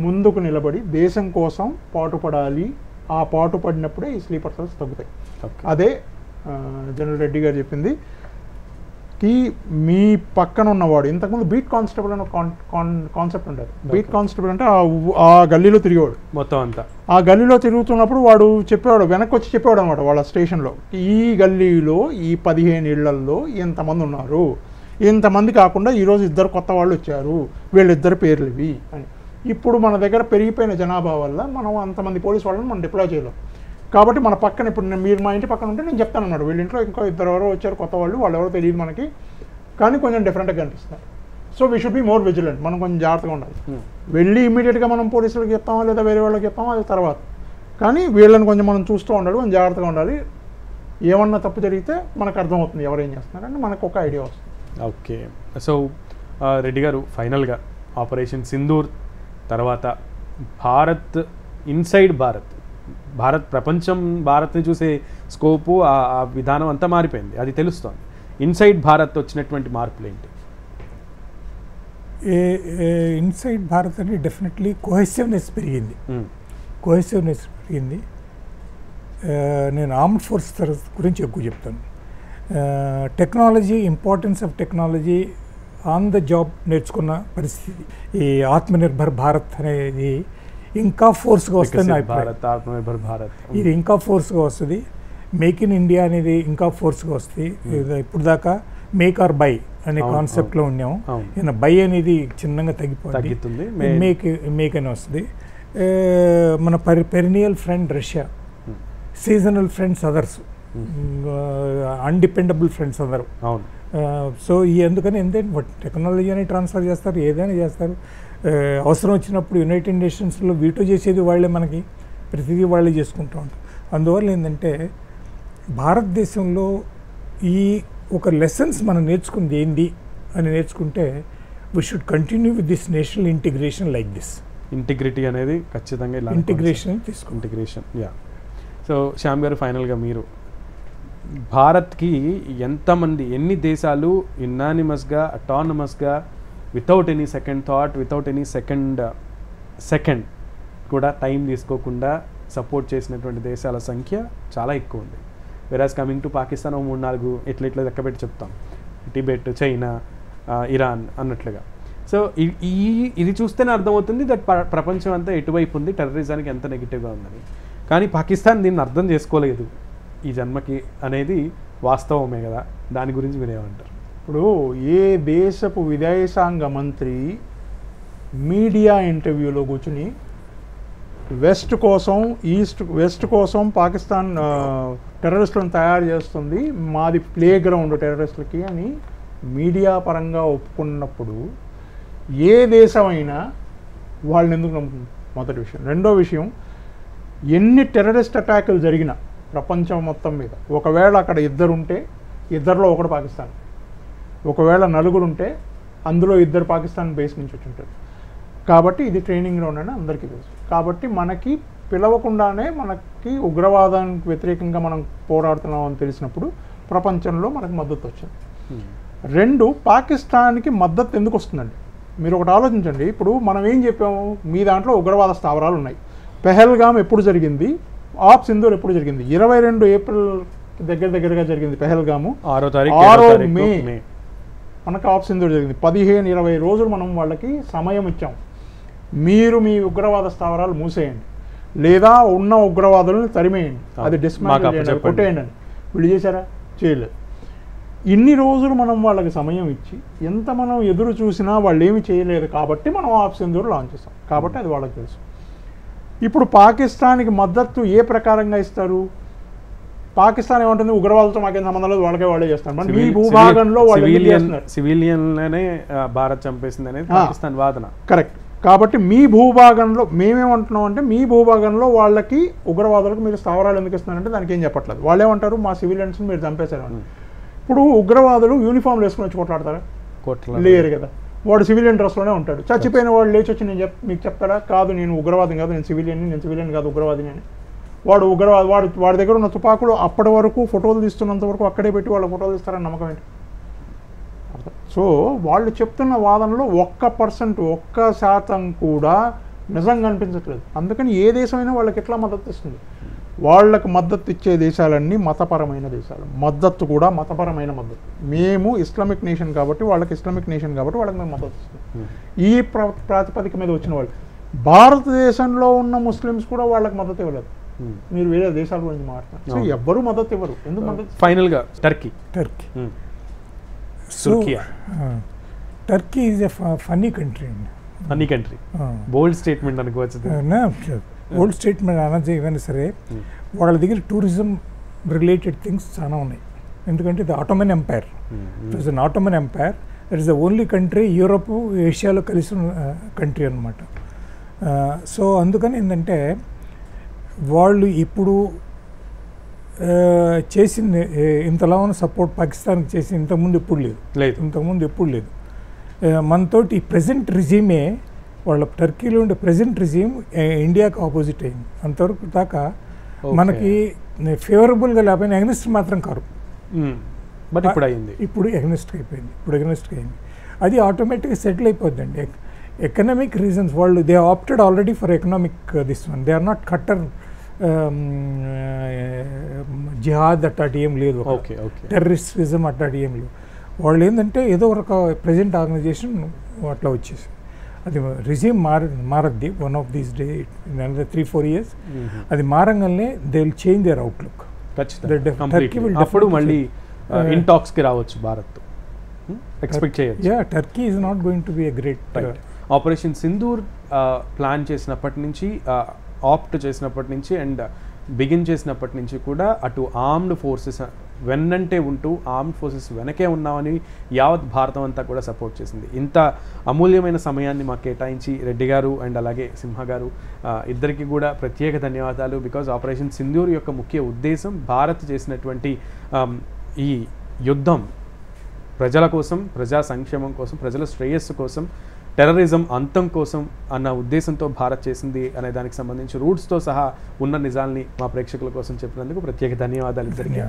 ముందుకు నిలబడి దేశం కోసం పాటుపడాలి. ఆ పాటుపడినప్పుడే ఈ స్లీపర్ సెల్స్ తగ్గుతాయి. అదే జనరల్ రెడ్డి గారు చెప్పింది. మీ పక్కన ఉన్నవాడు, ఇంతకుముందు బీట్ కానిస్టేబుల్ అని కాన్సెప్ట్ ఉండేది. బీట్ కానిస్టేబుల్ అంటే ఆ గల్లీలో తిరిగేవాడు, మొత్తం అంతా ఆ గల్లీలో తిరుగుతున్నప్పుడు వాడు చెప్పేవాడు, వెనక్కి వచ్చి చెప్పేవాడు అనమాట వాళ్ళ స్టేషన్లో, ఈ గల్లీలో ఈ 15 ఇళ్లల్లో ఎంతమంది ఉన్నారు, ఇంతమంది కాకుండా ఈరోజు 2 కొత్త వాళ్ళు వచ్చారు, వీళ్ళిద్దరు పేర్లు ఇవి అని. ఇప్పుడు మన దగ్గర పెరిగిపోయిన జనాభా వల్ల మనం అంతమంది పోలీస్ వాళ్ళని మనం డిప్లాయ్ చేయలేం. కాబట్టి మన పక్కన ఇప్పుడు మీరు మా ఇంటి పక్కన ఉంటే నేను చెప్తాను అన్నాడు, వీళ్ళ ఇంట్లో ఇంకో 2 ఎవరో వచ్చారు కొత్త వాళ్ళు ఎవరో తెలియదు మనకి, కానీ కొంచెం డిఫరెంట్గా కనిపిస్తున్నారు. So we should be more vigilant. మనం కొంచెం జాగ్రత్తగా ఉండాలి. వెళ్ళి ఇమీడియట్గా మనం పోలీసులకు చెప్తామా లేదా వేరే వాళ్ళకి చెప్తామా అది తర్వాత, కానీ వీళ్ళని కొంచెం మనం చూస్తూ ఉండాలి, కొంచెం జాగ్రత్తగా ఉండాలి. ఏమన్నా తప్పు జరిగితే మనకు అర్థమవుతుంది ఎవరు ఏం చేస్తున్నారంటే మనకు ఒక ఐడియా వస్తుంది. ఓకే. సో రెడ్డి గారు, ఫైనల్గా ఆపరేషన్ సింధూర్ తర్వాత భారత్ ఇన్సైడ్ భారత్ ప్రపంచం భారత్ని చూసే స్కోపు ఆ విధానం అంతా మారిపోయింది, అది తెలుస్తోంది. ఇన్సైడ్ భారత్ వచ్చినటువంటి మార్పులు ఏంటి? ఇన్సైడ్ భారత్ అంటే డెఫినెట్లీ కోహెసివ్నెస్ పెరిగింది. నేను ఆర్మ్డ్ ఫోర్స్ గురించి ఎక్కువ చెప్తాను. Technology, importance of technology on the job నేర్చుకున్న పరిస్థితి. ఈ ఆత్మనిర్భర్ భారత్ అనేది ఇంకా ఫోర్స్గా వస్తుంది. ఇది ఇంకా ఫోర్స్గా వస్తుంది. మేక్ ఇన్ ఇండియా అనేది ఇంకా ఫోర్స్గా వస్తుంది. ఇప్పుడు దాకా మేక్ ఆర్ బై అనే కాన్సెప్ట్లో ఉన్నాము. ఈయన బై అనేది చిన్నగా తగ్గిపోతుంది, మేక్ అని వస్తుంది. మన perennial friend Russia, seasonal friends others, undependable friends అందరు. సో ఎందుకని ఏంటంటే టెక్నాలజీ అని ట్రాన్స్ఫర్ చేస్తారు, ఏదైనా చేస్తారు. అవసరం వచ్చినప్పుడు యునైటెడ్ నేషన్స్లో వీటో చేసేది వాళ్ళే, మనకి ప్రతిదీ వాళ్ళే చేసుకుంటూ ఉంటారు. అందువల్ల ఏంటంటే భారతదేశంలో ఈ ఒక లెసన్స్ మనం నేర్చుకుంది ఏంది అని నేర్చుకుంటే we should continue with this national integration like this. Integrity అనేది ఖచ్చితంగా ఇంటిగ్రేషన్. యా. సో శ్యామ్ గారు, ఫైనల్గా మీరు భారత్కి ఎంతమంది, ఎన్ని దేశాలు యునానిమస్గా, అటానమస్గా, without any second thought, without any second కూడా టైం తీసుకోకుండా సపోర్ట్ చేసినటువంటి దేశాల సంఖ్య చాలా ఎక్కువ ఉంది. వెరాజ్ కమింగ్ టు పాకిస్తాన్ 3-4 ఇట్లా లెక్కబెట్టి చెప్తాం, టిబెట్, చైనా, ఇరాన్ అన్నట్లుగా. సో ఇది చూస్తేనే అర్థమవుతుంది దట్ ప్రపంచం అంతా ఎటువైపు ఉంది, టెర్రరిజానికి ఎంత నెగిటివ్గా ఉందని. కానీ పాకిస్తాన్ దీన్ని అర్థం చేసుకోలేదు ఈ జన్మకి అనేది వాస్తవమే కదా. దాని గురించి మీరేమంటారు? ఇప్పుడు ఏ దేశపు విదేశాంగ మంత్రి మీడియా ఇంటర్వ్యూలో కూర్చుని వెస్ట్ కోసం పాకిస్తాన్ టెర్రరిస్టులను తయారు చేస్తుంది, మాది ప్లే గ్రౌండ్ టెర్రరిస్టులకి అని మీడియా పరంగా ఒప్పుకున్నప్పుడు ఏ దేశమైనా వాళ్ళని ఎందుకు నమ్ముతుంది? మొదటి విషయం. రెండో విషయం, ఎన్ని టెర్రరిస్ట్ అటాకులు జరిగినా ప్రపంచం మొత్తం మీద, ఒకవేళ అక్కడ ఇద్దరుంటే ఇద్దరిలో ఒకడు పాకిస్తాన్, ఒకవేళ నలుగురుంటే అందులో ఇద్దరు పాకిస్తాన్ బేస్ నుంచి వచ్చి ఉంటారు. కాబట్టి ఇది ట్రైనింగ్ గ్రౌండ్ అని అందరికీ తెలుసు. కాబట్టి మనకి పిలవకుండానే మనకి ఉగ్రవాదానికి వ్యతిరేకంగా మనం పోరాడుతున్నాం అని తెలిసినప్పుడు ప్రపంచంలో మనకు మద్దతు వచ్చింది. రెండు, పాకిస్తాన్కి మద్దతు ఎందుకు వస్తుందండి? మీరు ఒకటి ఆలోచించండి. ఇప్పుడు మనం ఏం చెప్పాము, మీ దాంట్లో ఉగ్రవాద స్థావరాలు ఉన్నాయి. పెహల్గామ్ ఎప్పుడు జరిగింది, ఆప్ సింధూర్ ఎప్పుడు జరిగింది? 22 ఏప్రిల్ దగ్గరగా జరిగింది పెహల్గాము. 6 మే మనకు ఆప్ సింధూర్ జరిగింది. 15-20 రోజులు మనం వాళ్ళకి సమయం ఇచ్చాం. మీరు మీ ఉగ్రవాద స్థావరాలు మూసేయండి, లేదా ఉన్న ఉగ్రవాదులను తరిమేయండి, అది డిస్మాంటిల్ చేయండి, కొట్టేయండి అని. వీళ్ళు చేశారా? చేయలేదు. ఇన్ని రోజులు మనం వాళ్ళకి సమయం ఇచ్చి ఎంత మనం ఎదురు చూసినా వాళ్ళు ఏమి చేయలేదు కాబట్టి మనం ఆప్ సింధూర్ లాంచ్ చేస్తాం. కాబట్టి అది వాళ్ళకి తెలుసు. ఇప్పుడు పాకిస్తాన్కి మద్దతు ఏ ప్రకారంగా ఇస్తారు? పాకిస్తాన్ ఏమంటుంది, ఉగ్రవాదులతో మాకేం సంబంధం లేదు, వాళ్ళే చేస్తారు. మరి మీ భూభాగంలో సివిలియన్లనే భారత్ చంపేసింది అనేది పాకిస్తాన్ వాదన. కరెక్ట్. కాబట్టి మీ భూభాగంలో మేమేమంటున్నాం అంటే, మీ భూభాగంలో వాళ్ళకి ఉగ్రవాదులకు మీరు స్థావరాలు ఎందుకు ఇస్తున్నారంటే దానికి ఏం చెప్పట్లేదు. వాళ్ళు ఏమంటారు, మా సివిలియన్స్ని మీరు చంపేశారు అని. ఇప్పుడు ఉగ్రవాదులు యూనిఫామ్లు వేసుకుని వచ్చి కొట్లాడతారా? లేరు కదా. వాడు సివిలియన్ డ్రెస్లోనే ఉంటాడు. చచ్చిపోయిన వాడు లేచి వచ్చి నేను మీకు చెప్తాడా? కాదు, నేను ఉగ్రవాదం కాదు, నేను సివిలియన్ కాదు, ఉగ్రవాదిని అని. వాడు వాడి దగ్గర ఉన్న తుపాకులు అప్పటి వరకు ఫోటోలు తీస్తున్నంత వరకు అక్కడే పెట్టి వాళ్ళ ఫోటోలు తీస్తారని నమ్మకం ఏంటి? సో వాళ్ళు చెప్తున్న వాదనలో 1% 1% కూడా నిజంగా అనిపించట్లేదు. అందుకని ఏ దేశమైనా వాళ్ళకి ఎట్లా మద్దతు ఇస్తుంది? వాళ్ళకు మద్దతు ఇచ్చే దేశాలన్నీ మతపరమైన దేశాలు. మద్దతు కూడా మతపరమైన మద్దతు. మేము ఇస్లామిక్ నేషన్ కాబట్టి వాళ్ళకి ఇస్లామిక్ నేషన్ కాబట్టి వాళ్ళకి మేము మద్దతు ఇస్తాం. ఈ ప్రాతిపదిక మీద వచ్చిన వాళ్ళు. భారతదేశంలో ఉన్న ముస్లిమ్స్ కూడా వాళ్ళకి మద్దతు ఇవ్వలేదు. మీరు వేరే దేశాల గురించి మాట్లాడుతున్నారు. సో ఎవ్వరూ మద్దతు ఇవ్వరు. ఎందుకు మద్దతు? ఫైనల్గా Turkey Turkey is a funny country అండి. ఫన్నీ కంట్రీ, బోల్డ్ స్టేట్మెంట్ అనుకోవచ్చు. ఓల్డ్ స్టేట్మెంట్ అనొచ్చు. ఏమైనా సరే వాళ్ళ దగ్గర టూరిజం రిలేటెడ్ థింగ్స్ చాలా ఉన్నాయి. ఎందుకంటే ఇది Ottoman empire. It was an Ottoman empire. It is the only country Europe ఏషియాలో కలిసి కంట్రీ అనమాట. సో అందుకని ఏంటంటే వాళ్ళు ఇప్పుడు చేసింది ఇంతలా ఉన్న సపోర్ట్ పాకిస్తాన్కి చేసి ఇంతకుముందు ఎప్పుడు లేదు. మనతోటి ఈ ప్రజెంట్ రిజీమే, వాళ్ళ టర్కీలో ఉండే ప్రజెంట్ రిజీమ్ ఇండియాకి ఆపోజిట్ అయింది. అంతవరకు దాకా మనకి ఫేవరబుల్గా లేకపోయినా ఎగ్నెస్ట్ మాత్రం కారు. బట్ ఇప్పుడు ఎగ్నెస్ట్ అయిపోయింది. అది ఆటోమేటిక్గా సెటిల్ అయిపోద్దండి. ఎకనామిక్ రీజన్స్ వాళ్ళు they opted already for economic this one. They are not కట్టర్ జిహాద్ అట్టాటి ఏం లేదు, టెర్రరిస్టిజం అట్టాటి ఏం లేదు. వాళ్ళు ఏంటంటే ఏదో ఒక ప్రజెంట్ ఆర్గనైజేషన్ అట్లా వచ్చేసి అది రిజీమ్ మారద్ది one of these day in another 3-4 years. అది మారంగానే they will change their outlook. అప్పుడు మళ్ళీ ఇంటాక్స్కి రావచ్చు భారత్. ఎక్స్పెక్ట్ చేయొచ్చు. Turkey is not going to be a great. Operation Sindoor plan చేసినప్పటి నుంచి, ఆప్ట్ చేసినప్పటి నుంచి అండ్ బిగిన్ చేసినప్పటి నుంచి కూడా అటు ఆర్మ్డ్ ఫోర్సెస్ వెన్నంటే ఉంటూ ఆర్మ్డ్ ఫోర్సెస్ వెనకే ఉన్నామని యావత్ భారతం అంతా కూడా సపోర్ట్ చేసింది. ఇంత అమూల్యమైన సమయాన్ని మాకు కేటాయించి రెడ్డి గారు అండ్ అలాగే సింహ గారు ఇద్దరికి కూడా ప్రత్యేక ధన్యవాదాలు. బికాజ్ ఆపరేషన్ సింధూర్ యొక్క ముఖ్య ఉద్దేశం భారత్ చేసినటువంటి ఈ యుద్ధం ప్రజల కోసం, ప్రజా సంక్షేమం కోసం, ప్రజల శ్రేయస్సు కోసం, టెర్రరిజం అంతం కోసం అన్న ఉద్దేశంతో భారత్ చేసింది అనే దానికి సంబంధించి రూట్స్తో సహా ఉన్న నిజాల్ని మా ప్రేక్షకుల కోసం చెప్పినందుకు ప్రత్యేక ధన్యవాదాలు ఇద్దరికి.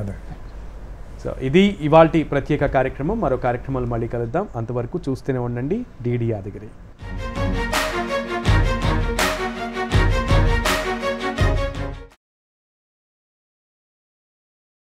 సో ఇది ఇవాల్టి ప్రత్యేక కార్యక్రమం. మరో కార్యక్రమాలు మళ్ళీ కలుద్దాం. అంతవరకు చూస్తూనే ఉండండి DD యాదగిరి.